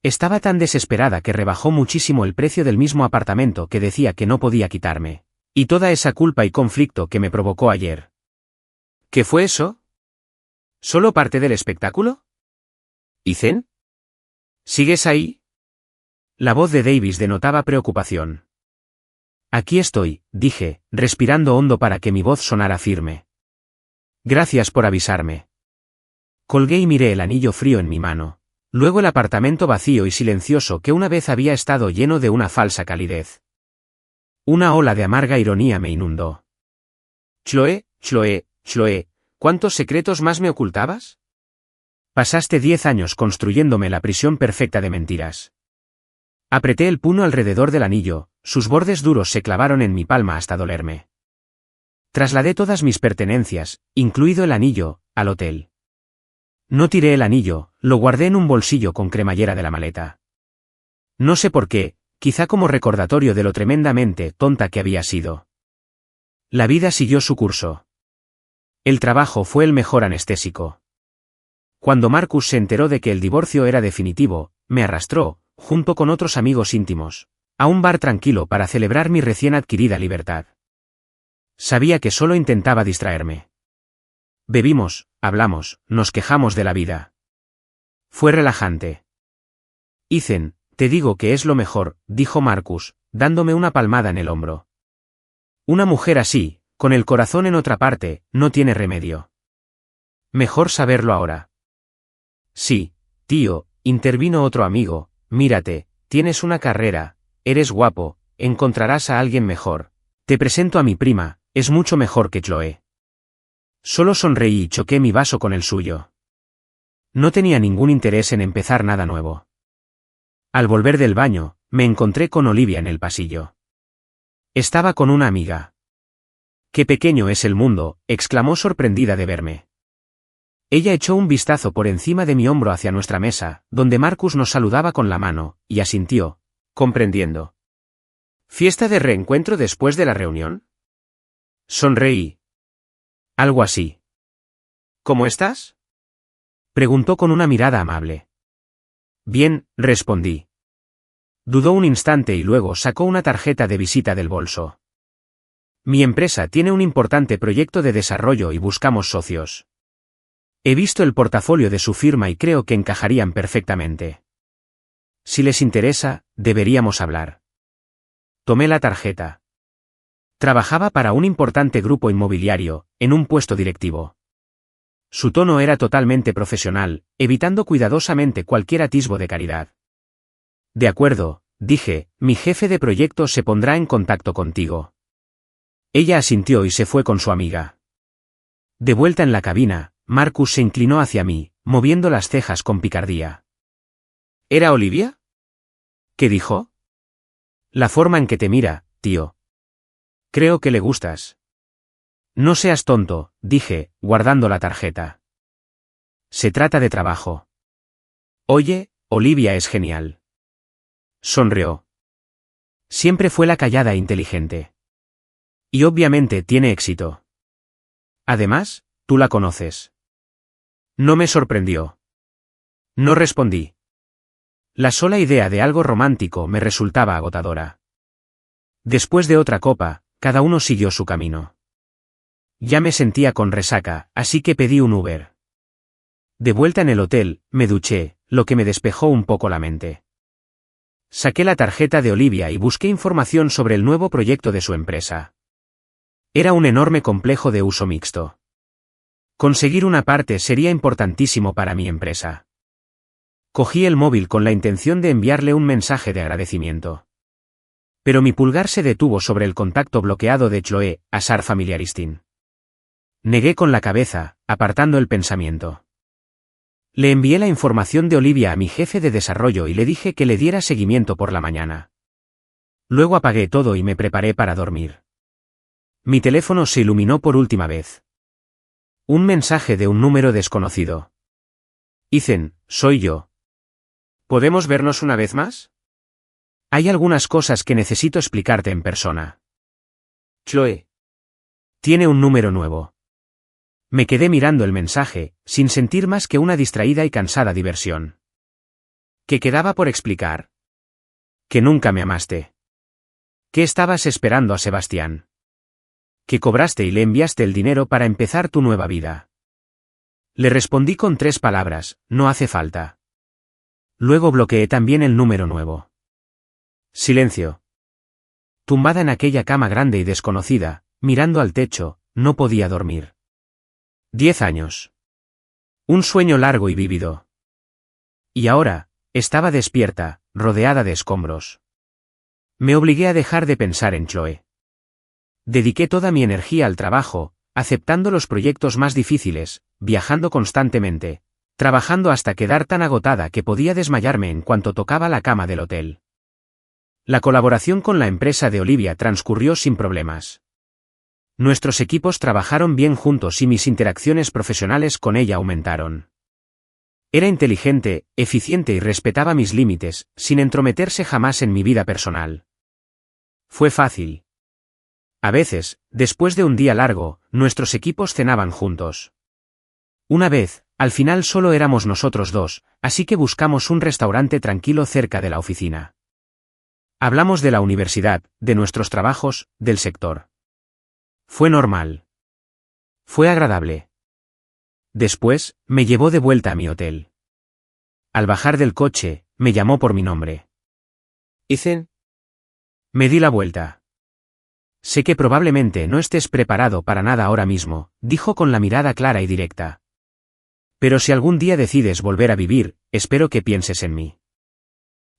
Estaba tan desesperada que rebajó muchísimo el precio del mismo apartamento que decía que no podía quitarme. Y toda esa culpa y conflicto que me provocó ayer. ¿Qué fue eso? ¿Solo parte del espectáculo? ¿Ethan? ¿Sigues ahí? La voz de Davis denotaba preocupación. Aquí estoy, dije, respirando hondo para que mi voz sonara firme. Gracias por avisarme. Colgué y miré el anillo frío en mi mano. Luego el apartamento vacío y silencioso que una vez había estado lleno de una falsa calidez. Una ola de amarga ironía me inundó. Chloe, ¿cuántos secretos más me ocultabas? Pasaste 10 años construyéndome la prisión perfecta de mentiras. Apreté el puño alrededor del anillo, sus bordes duros se clavaron en mi palma hasta dolerme. Trasladé todas mis pertenencias, incluido el anillo, al hotel. No tiré el anillo, lo guardé en un bolsillo con cremallera de la maleta. No sé por qué, quizá como recordatorio de lo tremendamente tonta que había sido. La vida siguió su curso. El trabajo fue el mejor anestésico. Cuando Marcus se enteró de que el divorcio era definitivo, me arrastró, junto con otros amigos íntimos, a un bar tranquilo para celebrar mi recién adquirida libertad. Sabía que solo intentaba distraerme. Bebimos, hablamos, nos quejamos de la vida. Fue relajante. Ethan, te digo que es lo mejor, dijo Marcus, dándome una palmada en el hombro. Una mujer así, con el corazón en otra parte, no tiene remedio. Mejor saberlo ahora. Sí, tío, intervino otro amigo, mírate, tienes una carrera, eres guapo, encontrarás a alguien mejor. Te presento a mi prima, es mucho mejor que Chloe. Solo sonreí y choqué mi vaso con el suyo. No tenía ningún interés en empezar nada nuevo. Al volver del baño, me encontré con Olivia en el pasillo. Estaba con una amiga. «¡Qué pequeño es el mundo!», exclamó sorprendida de verme. Ella echó un vistazo por encima de mi hombro hacia nuestra mesa, donde Marcus nos saludaba con la mano, y asintió, comprendiendo. ¿Fiesta de reencuentro después de la reunión? Sonreí. Algo así. ¿Cómo estás?, preguntó con una mirada amable. Bien, respondí. Dudó un instante y luego sacó una tarjeta de visita del bolso. Mi empresa tiene un importante proyecto de desarrollo y buscamos socios. He visto el portafolio de su firma y creo que encajarían perfectamente. Si les interesa, deberíamos hablar. Tomé la tarjeta. Trabajaba para un importante grupo inmobiliario, en un puesto directivo. Su tono era totalmente profesional, evitando cuidadosamente cualquier atisbo de caridad. De acuerdo, dije, mi jefe de proyecto se pondrá en contacto contigo. Ella asintió y se fue con su amiga. De vuelta en la cabina, Marcus se inclinó hacia mí, moviendo las cejas con picardía. ¿Era Olivia? ¿Qué dijo? La forma en que te mira, tío. Creo que le gustas. No seas tonto, dije, guardando la tarjeta. Se trata de trabajo. Oye, Olivia es genial. Sonrió. Siempre fue la callada e inteligente. Y obviamente tiene éxito. Además, tú la conoces. No me sorprendió. No respondí. La sola idea de algo romántico me resultaba agotadora. Después de otra copa, cada uno siguió su camino. Ya me sentía con resaca, así que pedí un Uber. De vuelta en el hotel, me duché, lo que me despejó un poco la mente. Saqué la tarjeta de Olivia y busqué información sobre el nuevo proyecto de su empresa. Era un enorme complejo de uso mixto. Conseguir una parte sería importantísimo para mi empresa. Cogí el móvil con la intención de enviarle un mensaje de agradecimiento. Pero mi pulgar se detuvo sobre el contacto bloqueado de Chloe, Asar Familiaristin. Negué con la cabeza, apartando el pensamiento. Le envié la información de Olivia a mi jefe de desarrollo y le dije que le diera seguimiento por la mañana. Luego apagué todo y me preparé para dormir. Mi teléfono se iluminó por última vez. Un mensaje de un número desconocido. Ethan, soy yo. ¿Podemos vernos una vez más? Hay algunas cosas que necesito explicarte en persona. Chloe. Tiene un número nuevo. Me quedé mirando el mensaje, sin sentir más que una distraída y cansada diversión. ¿Qué quedaba por explicar? Que nunca me amaste. ¿Qué estabas esperando a Sebastián? Que cobraste y le enviaste el dinero para empezar tu nueva vida. Le respondí con 3 palabras, no hace falta. Luego bloqueé también el número nuevo. Silencio. Tumbada en aquella cama grande y desconocida, mirando al techo, no podía dormir. 10 años. Un sueño largo y vívido. Y ahora, estaba despierta, rodeada de escombros. Me obligué a dejar de pensar en Chloe. Dediqué toda mi energía al trabajo, aceptando los proyectos más difíciles, viajando constantemente, trabajando hasta quedar tan agotada que podía desmayarme en cuanto tocaba la cama del hotel. La colaboración con la empresa de Olivia transcurrió sin problemas. Nuestros equipos trabajaron bien juntos y mis interacciones profesionales con ella aumentaron. Era inteligente, eficiente y respetaba mis límites, sin entrometerse jamás en mi vida personal. Fue fácil. A veces, después de un día largo, nuestros equipos cenaban juntos. Una vez, al final solo éramos nosotros 2, así que buscamos un restaurante tranquilo cerca de la oficina. Hablamos de la universidad, de nuestros trabajos, del sector. Fue normal. Fue agradable. Después, me llevó de vuelta a mi hotel. Al bajar del coche, me llamó por mi nombre. Ethan. Me di la vuelta. Sé que probablemente no estés preparado para nada ahora mismo, dijo con la mirada clara y directa. Pero si algún día decides volver a vivir, espero que pienses en mí.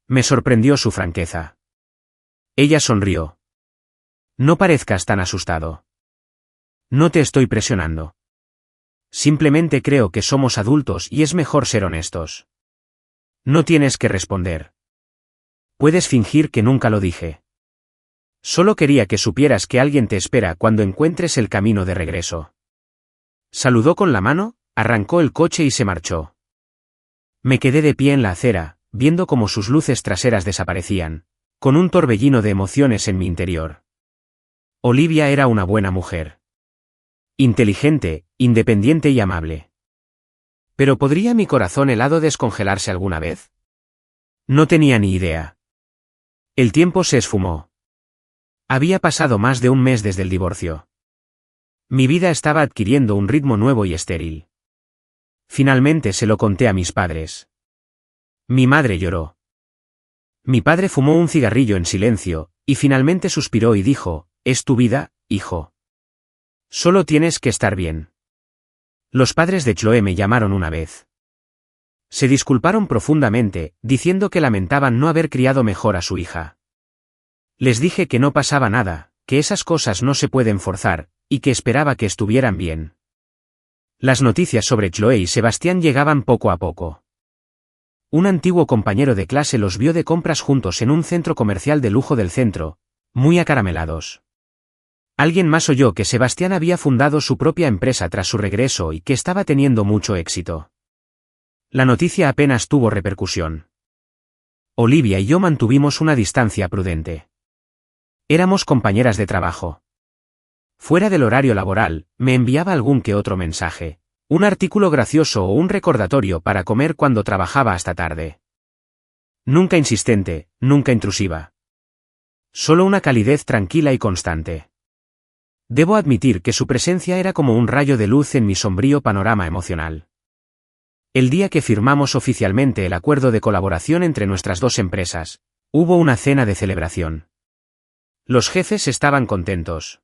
Me sorprendió su franqueza. Ella sonrió. No parezcas tan asustado. No te estoy presionando. Simplemente creo que somos adultos y es mejor ser honestos. No tienes que responder. Puedes fingir que nunca lo dije. Solo quería que supieras que alguien te espera cuando encuentres el camino de regreso. Saludó con la mano, arrancó el coche y se marchó. Me quedé de pie en la acera, viendo cómo sus luces traseras desaparecían, con un torbellino de emociones en mi interior. Olivia era una buena mujer. Inteligente, independiente y amable. ¿Pero podría mi corazón helado descongelarse alguna vez? No tenía ni idea. El tiempo se esfumó. Había pasado más de un mes desde el divorcio. Mi vida estaba adquiriendo un ritmo nuevo y estéril. Finalmente se lo conté a mis padres. Mi madre lloró. Mi padre fumó un cigarrillo en silencio, y finalmente suspiró y dijo, «Es tu vida, hijo. Solo tienes que estar bien». Los padres de Chloe me llamaron una vez. Se disculparon profundamente, diciendo que lamentaban no haber criado mejor a su hija. Les dije que no pasaba nada, que esas cosas no se pueden forzar, y que esperaba que estuvieran bien. Las noticias sobre Chloe y Sebastián llegaban poco a poco. Un antiguo compañero de clase los vio de compras juntos en un centro comercial de lujo del centro, muy acaramelados. Alguien más oyó que Sebastián había fundado su propia empresa tras su regreso y que estaba teniendo mucho éxito. La noticia apenas tuvo repercusión. Olivia y yo mantuvimos una distancia prudente. Éramos compañeras de trabajo. Fuera del horario laboral, me enviaba algún que otro mensaje, un artículo gracioso o un recordatorio para comer cuando trabajaba hasta tarde. Nunca insistente, nunca intrusiva. Solo una calidez tranquila y constante. Debo admitir que su presencia era como un rayo de luz en mi sombrío panorama emocional. El día que firmamos oficialmente el acuerdo de colaboración entre nuestras 2 empresas, hubo una cena de celebración. Los jefes estaban contentos.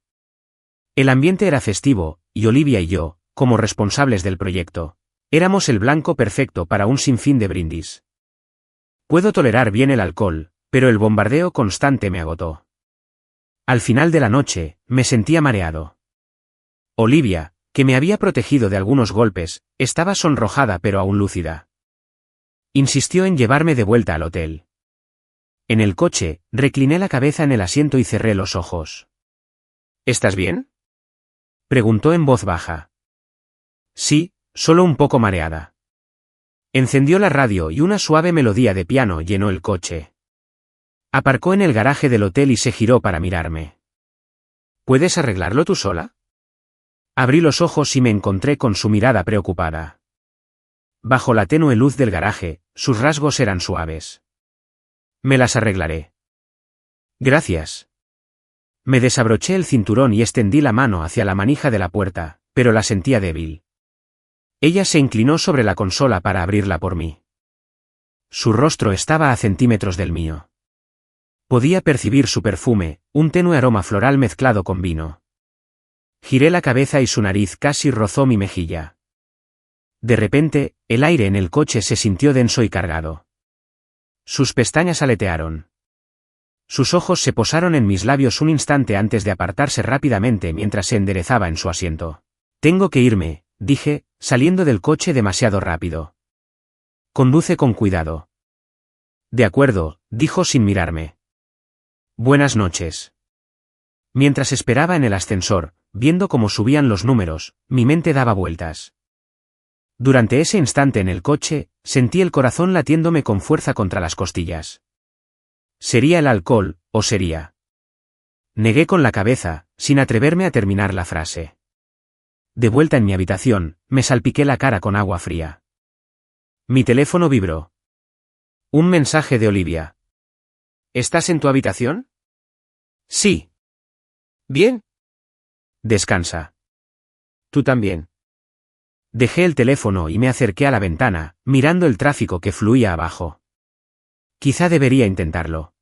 El ambiente era festivo, y Olivia y yo, como responsables del proyecto, éramos el blanco perfecto para un sinfín de brindis. Puedo tolerar bien el alcohol, pero el bombardeo constante me agotó. Al final de la noche, me sentía mareado. Olivia, que me había protegido de algunos golpes, estaba sonrojada pero aún lúcida. Insistió en llevarme de vuelta al hotel. En el coche, recliné la cabeza en el asiento y cerré los ojos. ¿Estás bien? Preguntó en voz baja. Sí, solo un poco mareada. Encendió la radio y una suave melodía de piano llenó el coche. Aparcó en el garaje del hotel y se giró para mirarme. ¿Puedes arreglarlo tú sola? Abrí los ojos y me encontré con su mirada preocupada. Bajo la tenue luz del garaje, sus rasgos eran suaves. Me las arreglaré. Gracias. Me desabroché el cinturón y extendí la mano hacia la manija de la puerta, pero la sentía débil. Ella se inclinó sobre la consola para abrirla por mí. Su rostro estaba a centímetros del mío. Podía percibir su perfume, un tenue aroma floral mezclado con vino. Giré la cabeza y su nariz casi rozó mi mejilla. De repente, el aire en el coche se sintió denso y cargado. Sus pestañas aletearon. Sus ojos se posaron en mis labios un instante antes de apartarse rápidamente mientras se enderezaba en su asiento. Tengo que irme, dije, saliendo del coche demasiado rápido. Conduce con cuidado. De acuerdo, dijo sin mirarme. Buenas noches. Mientras esperaba en el ascensor, viendo cómo subían los números, mi mente daba vueltas. Durante ese instante en el coche, sentí el corazón latiéndome con fuerza contra las costillas. ¿Sería el alcohol, o sería? Negué con la cabeza, sin atreverme a terminar la frase. De vuelta en mi habitación, me salpiqué la cara con agua fría. Mi teléfono vibró. Un mensaje de Olivia. ¿Estás en tu habitación? Sí. Bien. Descansa. Tú también. Dejé el teléfono y me acerqué a la ventana, mirando el tráfico que fluía abajo. Quizá debería intentarlo.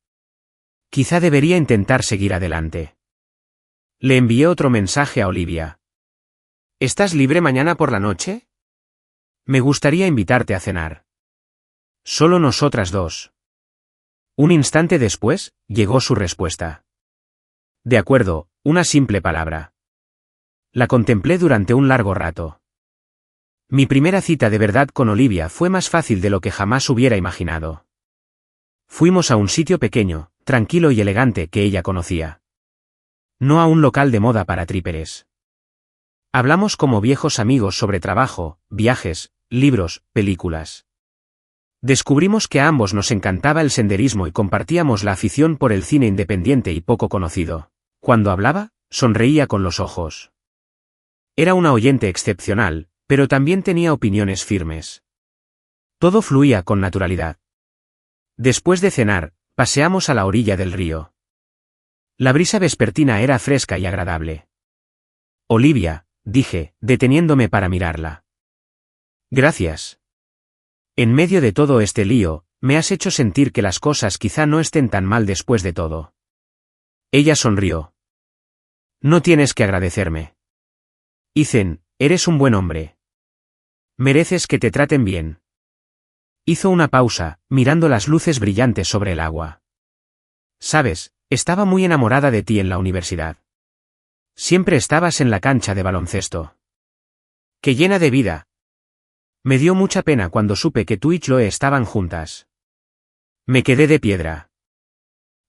Quizá debería intentar seguir adelante. Le envié otro mensaje a Olivia. ¿Estás libre mañana por la noche? Me gustaría invitarte a cenar. Solo nosotras dos. Un instante después, llegó su respuesta. De acuerdo, una simple palabra. La contemplé durante un largo rato. Mi primera cita de verdad con Olivia fue más fácil de lo que jamás hubiera imaginado. Fuimos a un sitio pequeño, tranquilo y elegante que ella conocía. No a un local de moda para tríperes. Hablamos como viejos amigos sobre trabajo, viajes, libros, películas. Descubrimos que a ambos nos encantaba el senderismo y compartíamos la afición por el cine independiente y poco conocido. Cuando hablaba, sonreía con los ojos. Era una oyente excepcional, pero también tenía opiniones firmes. Todo fluía con naturalidad. Después de cenar, paseamos a la orilla del río. La brisa vespertina era fresca y agradable. Olivia, dije, deteniéndome para mirarla. Gracias. En medio de todo este lío, me has hecho sentir que las cosas quizá no estén tan mal después de todo. Ella sonrió. No tienes que agradecerme. Ethan, eres un buen hombre. Mereces que te traten bien. Hizo una pausa, mirando las luces brillantes sobre el agua. Sabes, estaba muy enamorada de ti en la universidad. Siempre estabas en la cancha de baloncesto. Qué llena de vida. Me dio mucha pena cuando supe que tú y Chloe estaban juntas. Me quedé de piedra.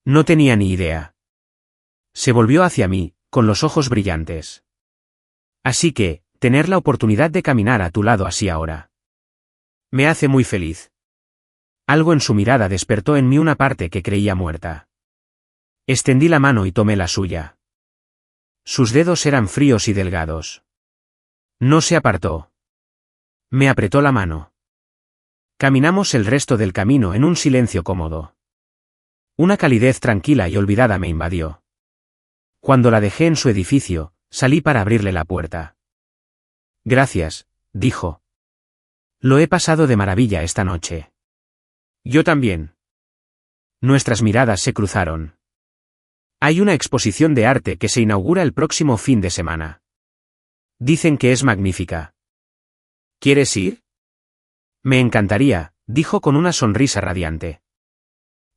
No tenía ni idea. Se volvió hacia mí, con los ojos brillantes. Así que, tener la oportunidad de caminar a tu lado así ahora. Me hace muy feliz. Algo en su mirada despertó en mí una parte que creía muerta. Extendí la mano y tomé la suya. Sus dedos eran fríos y delgados. No se apartó. Me apretó la mano. Caminamos el resto del camino en un silencio cómodo. Una calidez tranquila y olvidada me invadió. Cuando la dejé en su edificio, salí para abrirle la puerta. Gracias, dijo. Lo he pasado de maravilla esta noche. Yo también. Nuestras miradas se cruzaron. Hay una exposición de arte que se inaugura el próximo fin de semana. Dicen que es magnífica. ¿Quieres ir? Me encantaría, dijo con una sonrisa radiante.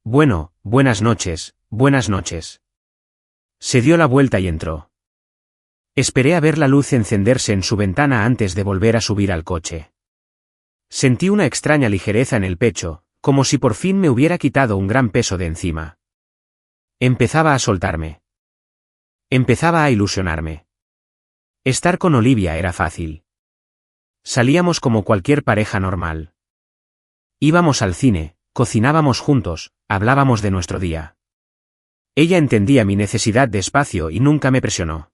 Bueno, buenas noches, buenas noches. Se dio la vuelta y entró. Esperé a ver la luz encenderse en su ventana antes de volver a subir al coche. Sentí una extraña ligereza en el pecho, como si por fin me hubiera quitado un gran peso de encima. Empezaba a soltarme. Empezaba a ilusionarme. Estar con Olivia era fácil. Salíamos como cualquier pareja normal. Íbamos al cine, cocinábamos juntos, hablábamos de nuestro día. Ella entendía mi necesidad de espacio y nunca me presionó.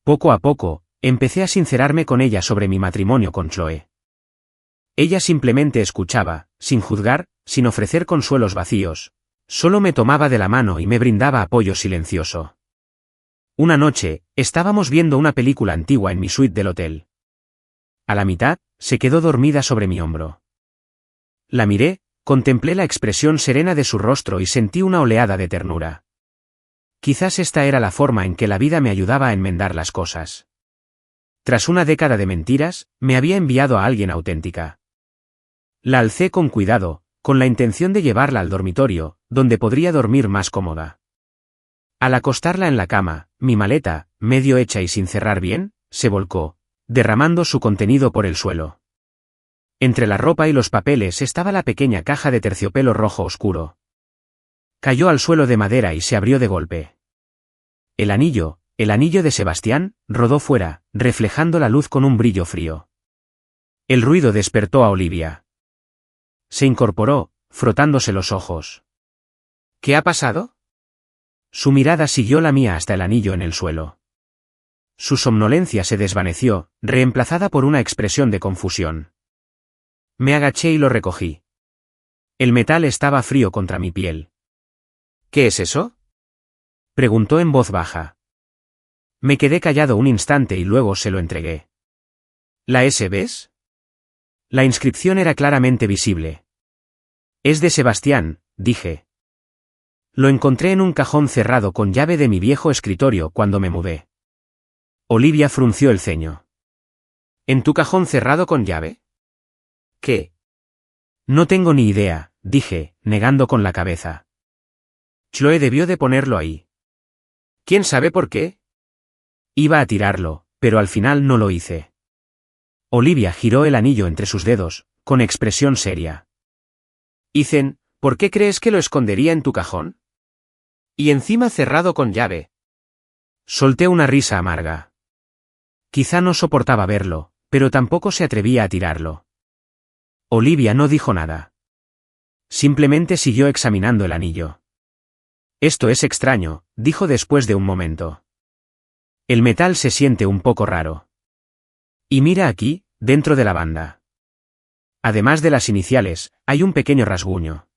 Poco a poco, empecé a sincerarme con ella sobre mi matrimonio con Chloe. Ella simplemente escuchaba, sin juzgar, sin ofrecer consuelos vacíos. Solo me tomaba de la mano y me brindaba apoyo silencioso. Una noche, estábamos viendo una película antigua en mi suite del hotel. A la mitad, se quedó dormida sobre mi hombro. La miré, contemplé la expresión serena de su rostro y sentí una oleada de ternura. Quizás esta era la forma en que la vida me ayudaba a enmendar las cosas. Tras una década de mentiras, me había enviado a alguien auténtica. La alcé con cuidado, con la intención de llevarla al dormitorio, donde podría dormir más cómoda. Al acostarla en la cama, mi maleta, medio hecha y sin cerrar bien, se volcó, derramando su contenido por el suelo. Entre la ropa y los papeles estaba la pequeña caja de terciopelo rojo oscuro. Cayó al suelo de madera y se abrió de golpe. El anillo de Sebastián, rodó fuera, reflejando la luz con un brillo frío. El ruido despertó a Olivia. Se incorporó, frotándose los ojos. ¿Qué ha pasado? Su mirada siguió la mía hasta el anillo en el suelo. Su somnolencia se desvaneció, reemplazada por una expresión de confusión. Me agaché y lo recogí. El metal estaba frío contra mi piel. ¿Qué es eso? Preguntó en voz baja. Me quedé callado un instante y luego se lo entregué. ¿La S ves? La inscripción era claramente visible. Es de Sebastián, dije. Lo encontré en un cajón cerrado con llave de mi viejo escritorio cuando me mudé. Olivia frunció el ceño. ¿En tu cajón cerrado con llave? ¿Qué? No tengo ni idea, dije, negando con la cabeza. Chloe debió de ponerlo ahí. ¿Quién sabe por qué? Iba a tirarlo, pero al final no lo hice. Olivia giró el anillo entre sus dedos, con expresión seria. Ethan, ¿por qué crees que lo escondería en tu cajón? Y encima cerrado con llave. Solté una risa amarga. Quizá no soportaba verlo, pero tampoco se atrevía a tirarlo. Olivia no dijo nada. Simplemente siguió examinando el anillo. Esto es extraño, dijo después de un momento. El metal se siente un poco raro. Y mira aquí, dentro de la banda. Además de las iniciales, hay un pequeño rasguño.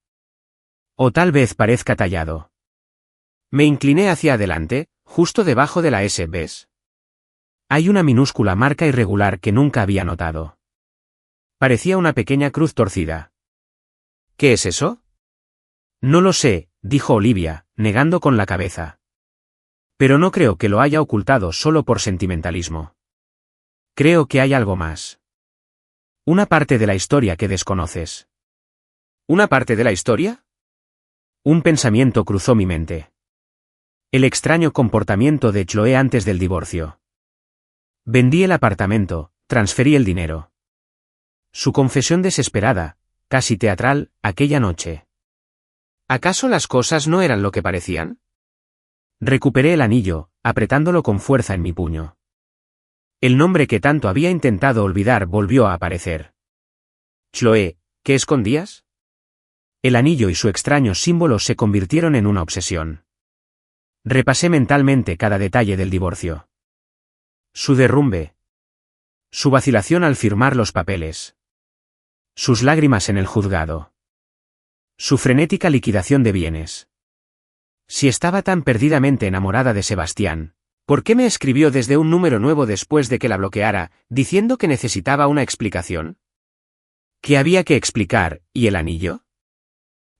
O tal vez parezca tallado. Me incliné hacia adelante, justo debajo de la S, ¿ves? Hay una minúscula marca irregular que nunca había notado. Parecía una pequeña cruz torcida. ¿Qué es eso? No lo sé, dijo Olivia, negando con la cabeza. Pero no creo que lo haya ocultado solo por sentimentalismo. Creo que hay algo más. Una parte de la historia que desconoces. ¿Una parte de la historia? Un pensamiento cruzó mi mente. El extraño comportamiento de Chloe antes del divorcio. Vendí el apartamento, transferí el dinero. Su confesión desesperada, casi teatral, aquella noche. ¿Acaso las cosas no eran lo que parecían? Recuperé el anillo, apretándolo con fuerza en mi puño. El nombre que tanto había intentado olvidar volvió a aparecer. Chloe, ¿qué escondías? El anillo y su extraño símbolo se convirtieron en una obsesión. Repasé mentalmente cada detalle del divorcio. Su derrumbe. Su vacilación al firmar los papeles. Sus lágrimas en el juzgado. Su frenética liquidación de bienes. Si estaba tan perdidamente enamorada de Sebastián, ¿por qué me escribió desde un número nuevo después de que la bloqueara, diciendo que necesitaba una explicación? ¿Qué había que explicar, y el anillo?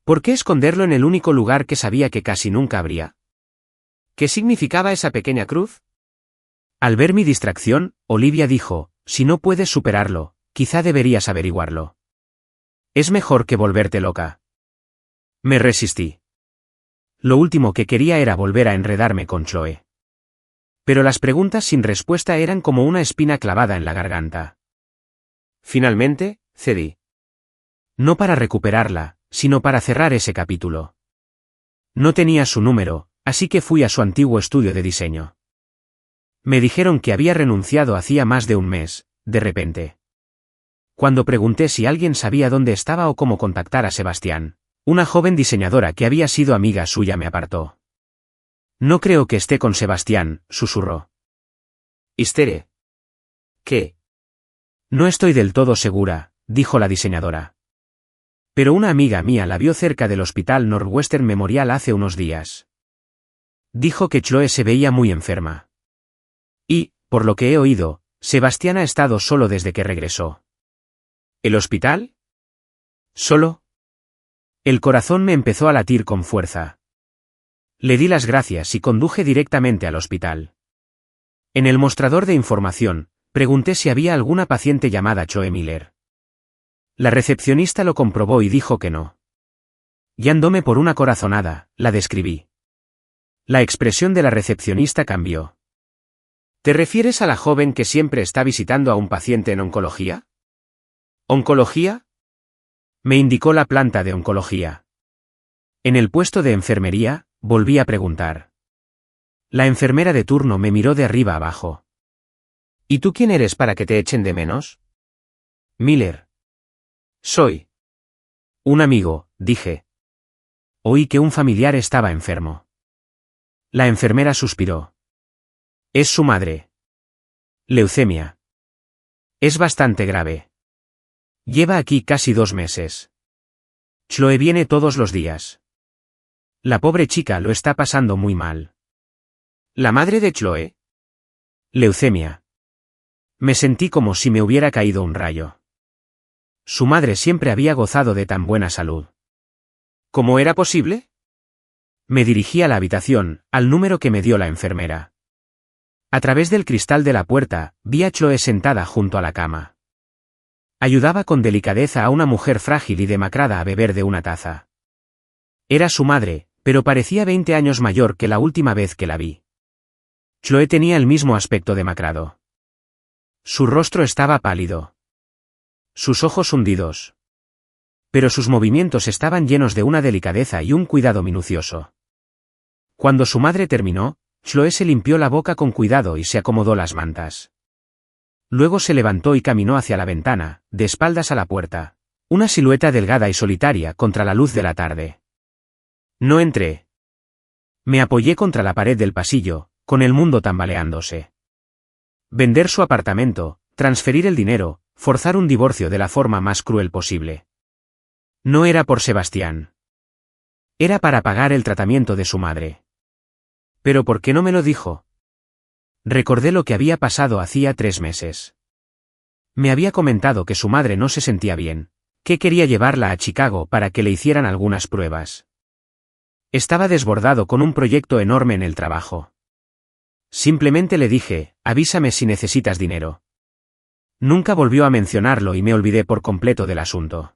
¿Por qué esconderlo en el único lugar que sabía que casi nunca habría? ¿Qué significaba esa pequeña cruz? Al ver mi distracción, Olivia dijo, si no puedes superarlo, quizá deberías averiguarlo. Es mejor que volverte loca. Me resistí. Lo último que quería era volver a enredarme con Chloe. Pero las preguntas sin respuesta eran como una espina clavada en la garganta. Finalmente, cedí. No para recuperarla, sino para cerrar ese capítulo. No tenía su número, Así que fui a su antiguo estudio de diseño. Me dijeron que había renunciado hacía más de un mes, de repente. Cuando pregunté si alguien sabía dónde estaba o cómo contactar a Sebastián, una joven diseñadora que había sido amiga suya me apartó. No creo que esté con Sebastián, susurró. Histere. ¿Qué? No estoy del todo segura, dijo la diseñadora. Pero una amiga mía la vio cerca del Hospital Northwestern Memorial hace unos días. Dijo que Chloe se veía muy enferma. Y, por lo que he oído, Sebastián ha estado solo desde que regresó. ¿El hospital? ¿Solo? El corazón me empezó a latir con fuerza. Le di las gracias y conduje directamente al hospital. En el mostrador de información, pregunté si había alguna paciente llamada Chloe Miller. La recepcionista lo comprobó y dijo que no. Guiándome por una corazonada, la describí. La expresión de la recepcionista cambió. ¿Te refieres a la joven que siempre está visitando a un paciente en oncología? ¿Oncología? Me indicó la planta de oncología. En el puesto de enfermería, volví a preguntar. La enfermera de turno me miró de arriba abajo. ¿Y tú quién eres para que te echen de menos? Miller. Soy. Un amigo, dije. Oí que un familiar estaba enfermo. La enfermera suspiró. Es su madre. Leucemia. Es bastante grave. Lleva aquí casi 2 meses. Chloe viene todos los días. La pobre chica lo está pasando muy mal. ¿La madre de Chloe? Leucemia. Me sentí como si me hubiera caído un rayo. Su madre siempre había gozado de tan buena salud. ¿Cómo era posible? Me dirigí a la habitación, al número que me dio la enfermera. A través del cristal de la puerta, vi a Chloe sentada junto a la cama. Ayudaba con delicadeza a una mujer frágil y demacrada a beber de una taza. Era su madre, pero parecía 20 años mayor que la última vez que la vi. Chloe tenía el mismo aspecto demacrado. Su rostro estaba pálido. Sus ojos hundidos. Pero sus movimientos estaban llenos de una delicadeza y un cuidado minucioso. Cuando su madre terminó, Chloe se limpió la boca con cuidado y se acomodó las mantas. Luego se levantó y caminó hacia la ventana, de espaldas a la puerta, una silueta delgada y solitaria contra la luz de la tarde. No entré. Me apoyé contra la pared del pasillo, con el mundo tambaleándose. Vender su apartamento, transferir el dinero, forzar un divorcio de la forma más cruel posible. No era por Sebastián. Era para pagar el tratamiento de su madre. ¿Pero por qué no me lo dijo? Recordé lo que había pasado hacía 3 meses. Me había comentado que su madre no se sentía bien, que quería llevarla a Chicago para que le hicieran algunas pruebas. Estaba desbordado con un proyecto enorme en el trabajo. Simplemente le dije, avísame si necesitas dinero. Nunca volvió a mencionarlo y me olvidé por completo del asunto.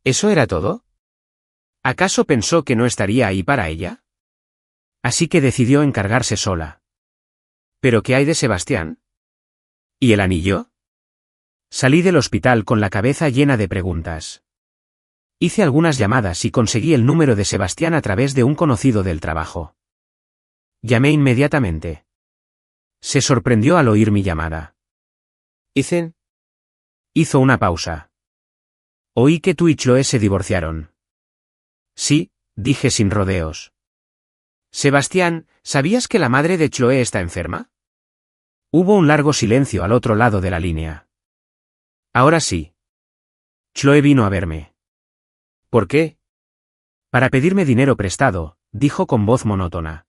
¿Eso era todo? ¿Acaso pensó que no estaría ahí para ella? Así que decidió encargarse sola. ¿Pero qué hay de Sebastián? ¿Y el anillo? Salí del hospital con la cabeza llena de preguntas. Hice algunas llamadas y conseguí el número de Sebastián a través de un conocido del trabajo. Llamé inmediatamente. Se sorprendió al oír mi llamada. Ethan. Hizo una pausa. Oí que tú y Chloe se divorciaron. Sí, dije sin rodeos. Sebastián, ¿sabías que la madre de Chloe está enferma? Hubo un largo silencio al otro lado de la línea. Ahora sí. Chloe vino a verme. ¿Por qué? Para pedirme dinero prestado, dijo con voz monótona.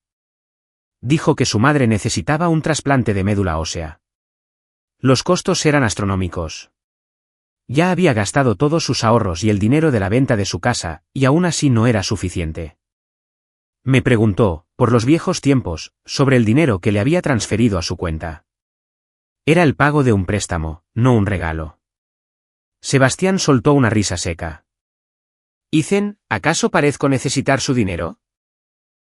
Dijo que su madre necesitaba un trasplante de médula ósea. Los costos eran astronómicos. Ya había gastado todos sus ahorros y el dinero de la venta de su casa, y aún así no era suficiente. Me preguntó, por los viejos tiempos, sobre el dinero que le había transferido a su cuenta. Era el pago de un préstamo, no un regalo. Sebastián soltó una risa seca. Ethan, ¿acaso parezco necesitar su dinero?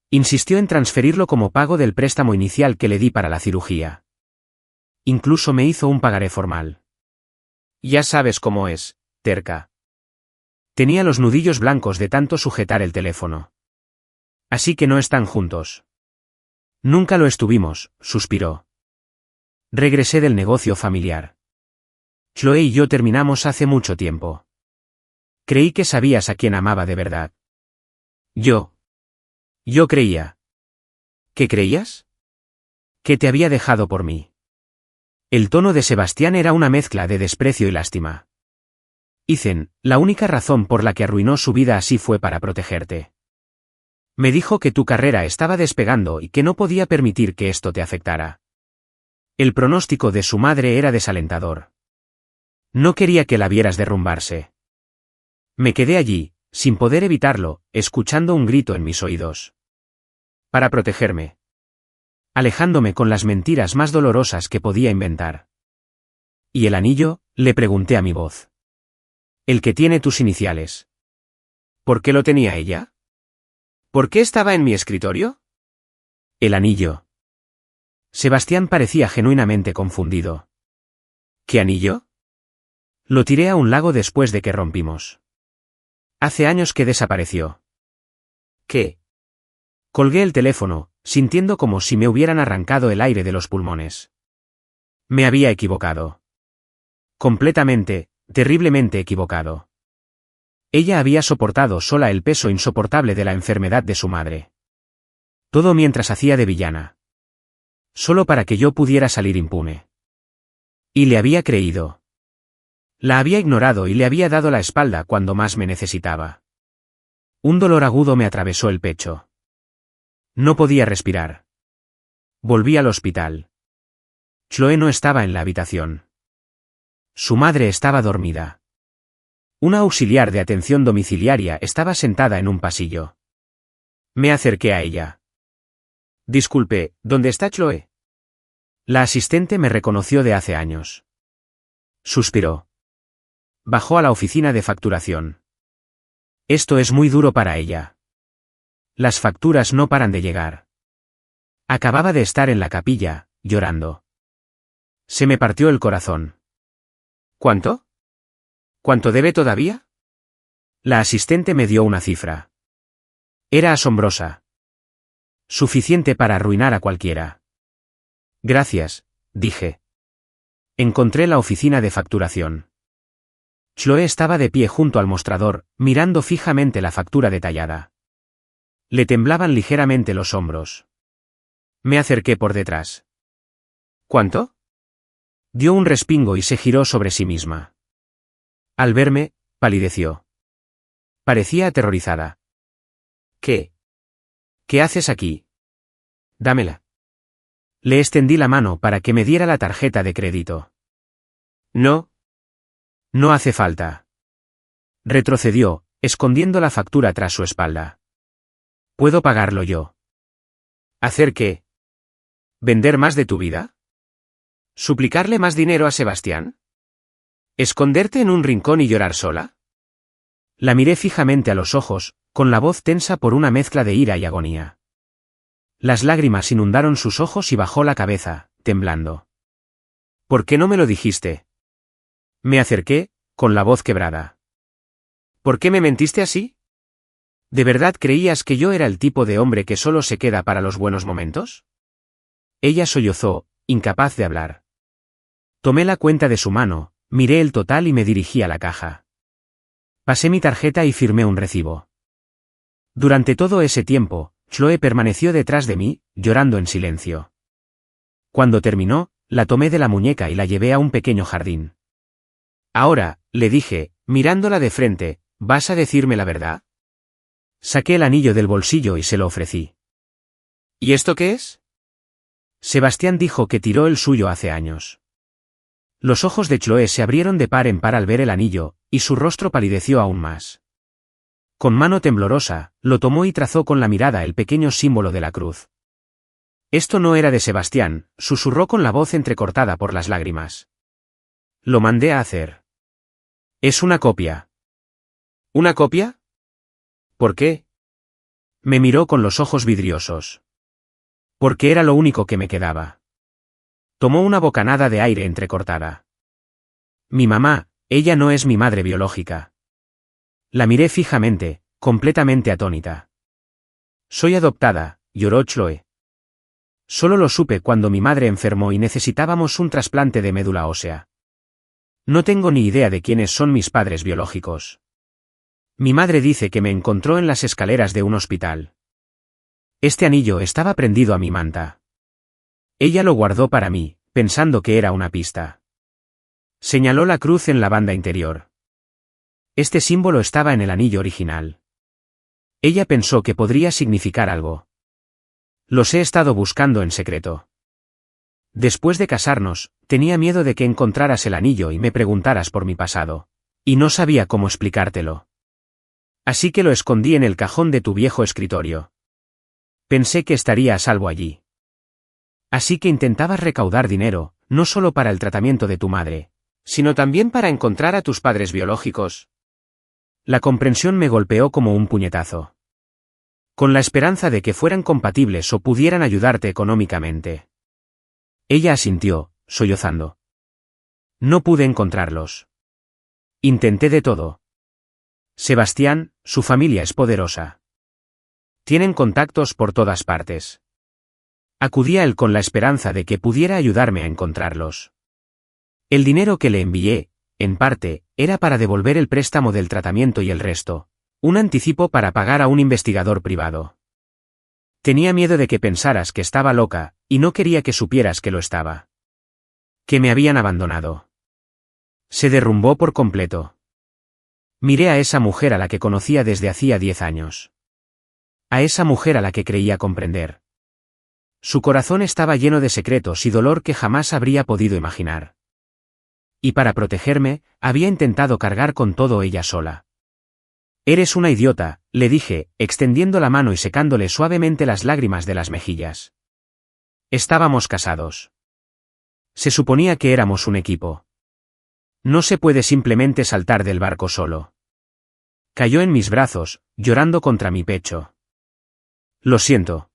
Insistió en transferirlo como pago del préstamo inicial que le di para la cirugía. Incluso me hizo un pagaré formal. Ya sabes cómo es, terca. Tenía los nudillos blancos de tanto sujetar el teléfono. Así que no están juntos. Nunca lo estuvimos, suspiró. Regresé del negocio familiar. Chloe y yo terminamos hace mucho tiempo. Creí que sabías a quién amaba de verdad. Yo creía. ¿Qué creías? Que te había dejado por mí. El tono de Sebastián era una mezcla de desprecio y lástima. Ethan, la única razón por la que arruinó su vida así fue para protegerte. Me dijo que tu carrera estaba despegando y que no podía permitir que esto te afectara. El pronóstico de su madre era desalentador. No quería que la vieras derrumbarse. Me quedé allí, sin poder evitarlo, escuchando un grito en mis oídos. Para protegerme. Alejándome con las mentiras más dolorosas que podía inventar. ¿Y el anillo?, le pregunté a mi voz. El que tiene tus iniciales. ¿Por qué lo tenía ella? ¿Por qué estaba en mi escritorio? El anillo. Sebastián parecía genuinamente confundido. ¿Qué anillo? Lo tiré a un lago después de que rompimos. Hace años que desapareció. ¿Qué? Colgué el teléfono, sintiendo como si me hubieran arrancado el aire de los pulmones. Me había equivocado. Completamente, terriblemente equivocado. Ella había soportado sola el peso insoportable de la enfermedad de su madre. Todo mientras hacía de villana. Solo para que yo pudiera salir impune. Y le había creído. La había ignorado y le había dado la espalda cuando más me necesitaba. Un dolor agudo me atravesó el pecho. No podía respirar. Volví al hospital. Chloe no estaba en la habitación. Su madre estaba dormida. Una auxiliar de atención domiciliaria estaba sentada en un pasillo. Me acerqué a ella. Disculpe, ¿dónde está Chloe? La asistente me reconoció de hace años. Suspiró. Bajó a la oficina de facturación. Esto es muy duro para ella. Las facturas no paran de llegar. Acababa de estar en la capilla, llorando. Se me partió el corazón. ¿Cuánto? ¿Cuánto debe todavía? La asistente me dio una cifra. Era asombrosa. Suficiente para arruinar a cualquiera. Gracias, dije. Encontré la oficina de facturación. Chloe estaba de pie junto al mostrador, mirando fijamente la factura detallada. Le temblaban ligeramente los hombros. Me acerqué por detrás. ¿Cuánto? Dio un respingo y se giró sobre sí misma. Al verme, palideció. Parecía aterrorizada. ¿Qué? ¿Qué haces aquí? Dámela. Le extendí la mano para que me diera la tarjeta de crédito. No. No hace falta. Retrocedió, escondiendo la factura tras su espalda. ¿Puedo pagarlo yo? ¿Hacer qué? ¿Vender más de tu vida? ¿Suplicarle más dinero a Sebastián? ¿Esconderte en un rincón y llorar sola? La miré fijamente a los ojos, con la voz tensa por una mezcla de ira y agonía. Las lágrimas inundaron sus ojos y bajó la cabeza, temblando. ¿Por qué no me lo dijiste? Me acerqué, con la voz quebrada. ¿Por qué me mentiste así? ¿De verdad creías que yo era el tipo de hombre que solo se queda para los buenos momentos? Ella sollozó, incapaz de hablar. Tomé la cuenta de su mano, miré el total y me dirigí a la caja. Pasé mi tarjeta y firmé un recibo. Durante todo ese tiempo, Chloe permaneció detrás de mí, llorando en silencio. Cuando terminó, la tomé de la muñeca y la llevé a un pequeño jardín. Ahora, le dije, mirándola de frente, ¿vas a decirme la verdad? Saqué el anillo del bolsillo y se lo ofrecí. ¿Y esto qué es? Sebastián dijo que tiró el suyo hace años. Los ojos de Chloe se abrieron de par en par al ver el anillo, y su rostro palideció aún más. Con mano temblorosa, lo tomó y trazó con la mirada el pequeño símbolo de la cruz. Esto no era de Sebastián, susurró con la voz entrecortada por las lágrimas. Lo mandé a hacer. Es una copia. ¿Una copia? ¿Por qué? Me miró con los ojos vidriosos. Porque era lo único que me quedaba. Tomó una bocanada de aire entrecortada. Mi mamá, ella no es mi madre biológica. La miré fijamente, completamente atónita. Soy adoptada, lloró Chloe. Solo lo supe cuando mi madre enfermó y necesitábamos un trasplante de médula ósea. No tengo ni idea de quiénes son mis padres biológicos. Mi madre dice que me encontró en las escaleras de un hospital. Este anillo estaba prendido a mi manta. Ella lo guardó para mí, pensando que era una pista. Señaló la cruz en la banda interior. Este símbolo estaba en el anillo original. Ella pensó que podría significar algo. Los he estado buscando en secreto. Después de casarnos, tenía miedo de que encontraras el anillo y me preguntaras por mi pasado. Y no sabía cómo explicártelo. Así que lo escondí en el cajón de tu viejo escritorio. Pensé que estaría a salvo allí. Así que intentabas recaudar dinero, no solo para el tratamiento de tu madre, sino también para encontrar a tus padres biológicos. La comprensión me golpeó como un puñetazo. Con la esperanza de que fueran compatibles o pudieran ayudarte económicamente. Ella asintió, sollozando. No pude encontrarlos. Intenté de todo. Sebastián, su familia es poderosa. Tienen contactos por todas partes. Acudí a él con la esperanza de que pudiera ayudarme a encontrarlos. El dinero que le envié, en parte, era para devolver el préstamo del tratamiento y el resto, un anticipo para pagar a un investigador privado. Tenía miedo de que pensaras que estaba loca, y no quería que supieras que lo estaba. Que me habían abandonado. Se derrumbó por completo. Miré a esa mujer a la que conocía desde hacía 10 años. A esa mujer a la que creía comprender. Su corazón estaba lleno de secretos y dolor que jamás habría podido imaginar. Y para protegerme, había intentado cargar con todo ella sola. Eres una idiota, le dije, extendiendo la mano y secándole suavemente las lágrimas de las mejillas. Estábamos casados. Se suponía que éramos un equipo. No se puede simplemente saltar del barco solo. Cayó en mis brazos, llorando contra mi pecho. Lo siento.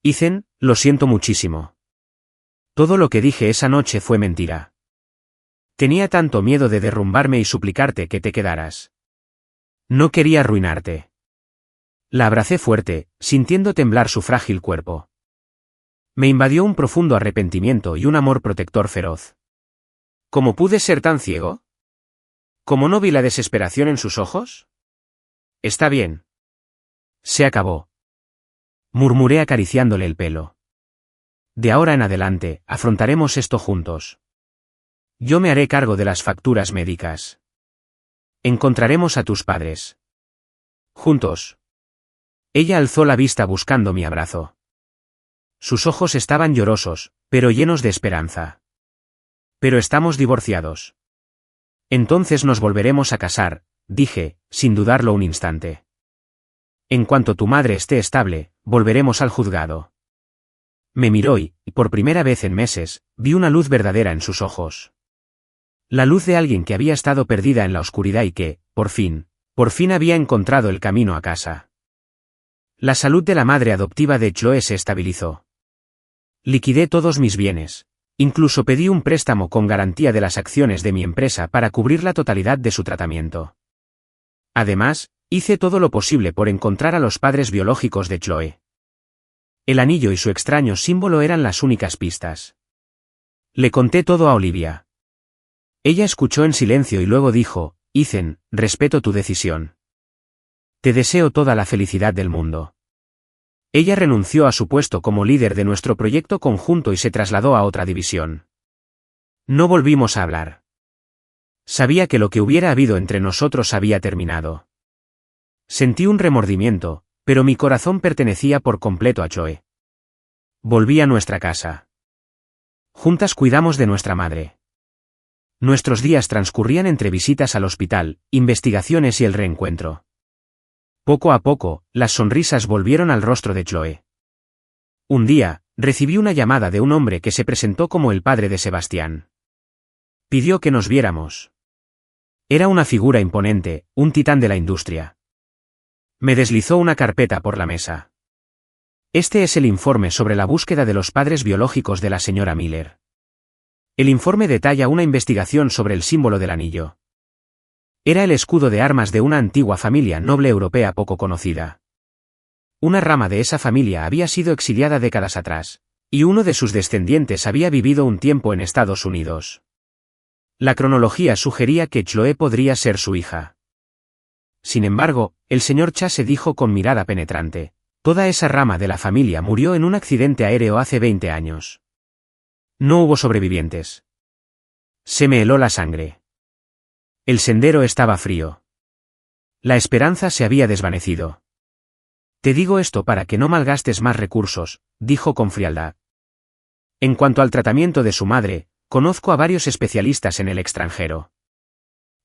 Ethan, lo siento muchísimo. Todo lo que dije esa noche fue mentira. Tenía tanto miedo de derrumbarme y suplicarte que te quedaras. No quería arruinarte. La abracé fuerte, sintiendo temblar su frágil cuerpo. Me invadió un profundo arrepentimiento y un amor protector feroz. ¿Cómo pude ser tan ciego? ¿Cómo no vi la desesperación en sus ojos? Está bien. Se acabó. Murmuré acariciándole el pelo. De ahora en adelante, afrontaremos esto juntos. Yo me haré cargo de las facturas médicas. Encontraremos a tus padres. Juntos. Ella alzó la vista buscando mi abrazo. Sus ojos estaban llorosos, pero llenos de esperanza. Pero estamos divorciados. Entonces nos volveremos a casar, dije, sin dudarlo un instante. En cuanto tu madre esté estable, volveremos al juzgado. Me miró y, por primera vez en meses, vi una luz verdadera en sus ojos. La luz de alguien que había estado perdida en la oscuridad y que, por fin había encontrado el camino a casa. La salud de la madre adoptiva de Chloe se estabilizó. Liquidé todos mis bienes. Incluso pedí un préstamo con garantía de las acciones de mi empresa para cubrir la totalidad de su tratamiento. Además, hice todo lo posible por encontrar a los padres biológicos de Chloe. El anillo y su extraño símbolo eran las únicas pistas. Le conté todo a Olivia. Ella escuchó en silencio y luego dijo, Ethan, respeto tu decisión. Te deseo toda la felicidad del mundo. Ella renunció a su puesto como líder de nuestro proyecto conjunto y se trasladó a otra división. No volvimos a hablar. Sabía que lo que hubiera habido entre nosotros había terminado. Sentí un remordimiento, pero mi corazón pertenecía por completo a Chloe. Volví a nuestra casa. Juntas cuidamos de nuestra madre. Nuestros días transcurrían entre visitas al hospital, investigaciones y el reencuentro. Poco a poco, las sonrisas volvieron al rostro de Chloe. Un día, recibí una llamada de un hombre que se presentó como el padre de Sebastián. Pidió que nos viéramos. Era una figura imponente, un titán de la industria. Me deslizó una carpeta por la mesa. Este es el informe sobre la búsqueda de los padres biológicos de la señora Miller. El informe detalla una investigación sobre el símbolo del anillo. Era el escudo de armas de una antigua familia noble europea poco conocida. Una rama de esa familia había sido exiliada décadas atrás, y uno de sus descendientes había vivido un tiempo en Estados Unidos. La cronología sugería que Chloe podría ser su hija. Sin embargo, el señor Chase dijo con mirada penetrante: toda esa rama de la familia murió en un accidente aéreo hace 20 años. No hubo sobrevivientes. Se me heló la sangre. El sendero estaba frío. La esperanza se había desvanecido. Te digo esto para que no malgastes más recursos, dijo con frialdad. En cuanto al tratamiento de su madre, conozco a varios especialistas en el extranjero.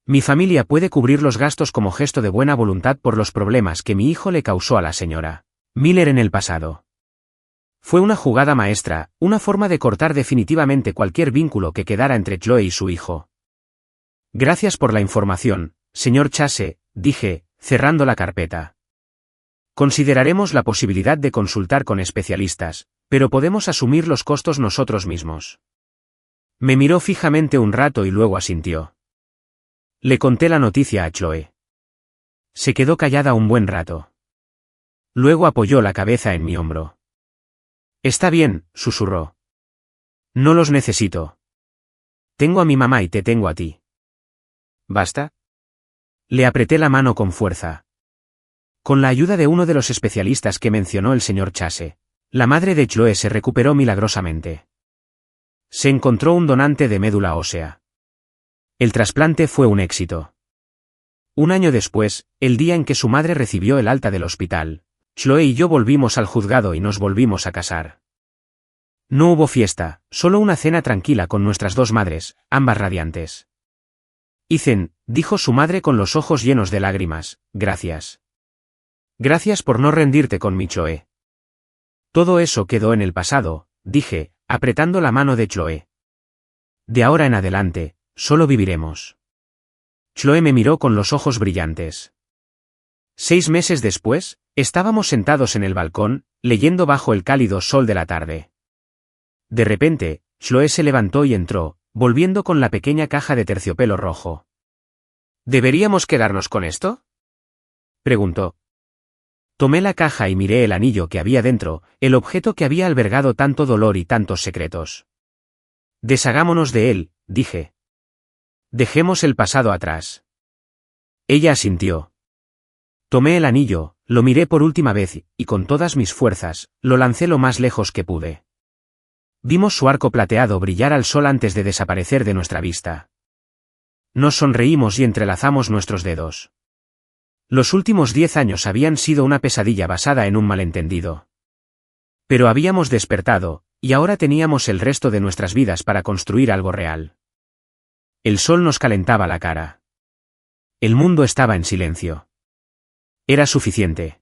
Mi familia puede cubrir los gastos como gesto de buena voluntad por los problemas que mi hijo le causó a la señora Miller en el pasado. Fue una jugada maestra, una forma de cortar definitivamente cualquier vínculo que quedara entre Chloe y su hijo. Gracias por la información, señor Chase, dije, cerrando la carpeta. Consideraremos la posibilidad de consultar con especialistas, pero podemos asumir los costos nosotros mismos. Me miró fijamente un rato y luego asintió. Le conté la noticia a Chloe. Se quedó callada un buen rato. Luego apoyó la cabeza en mi hombro. Está bien, susurró. No los necesito. Tengo a mi mamá y te tengo a ti. ¿Basta? Le apreté la mano con fuerza. Con la ayuda de uno de los especialistas que mencionó el señor Chase, la madre de Chloe se recuperó milagrosamente. Se encontró un donante de médula ósea. El trasplante fue un éxito. Un año después, el día en que su madre recibió el alta del hospital, Chloe y yo volvimos al juzgado y nos volvimos a casar. No hubo fiesta, solo una cena tranquila con nuestras dos madres, ambas radiantes. Ethan, dijo su madre con los ojos llenos de lágrimas, gracias. Gracias por no rendirte con mi Chloe. Todo eso quedó en el pasado, dije, apretando la mano de Chloe. De ahora en adelante, solo viviremos. Chloe me miró con los ojos brillantes. 6 meses después, estábamos sentados en el balcón, leyendo bajo el cálido sol de la tarde. De repente, Chloe se levantó y entró, volviendo con la pequeña caja de terciopelo rojo. ¿Deberíamos quedarnos con esto?, preguntó. Tomé la caja y miré el anillo que había dentro, el objeto que había albergado tanto dolor y tantos secretos. Deshagámonos de él, dije. Dejemos el pasado atrás. Ella asintió. Tomé el anillo, lo miré por última vez y con todas mis fuerzas, lo lancé lo más lejos que pude. Vimos su arco plateado brillar al sol antes de desaparecer de nuestra vista. Nos sonreímos y entrelazamos nuestros dedos. Los últimos 10 años habían sido una pesadilla basada en un malentendido. Pero habíamos despertado, y ahora teníamos el resto de nuestras vidas para construir algo real. El sol nos calentaba la cara. El mundo estaba en silencio. Era suficiente.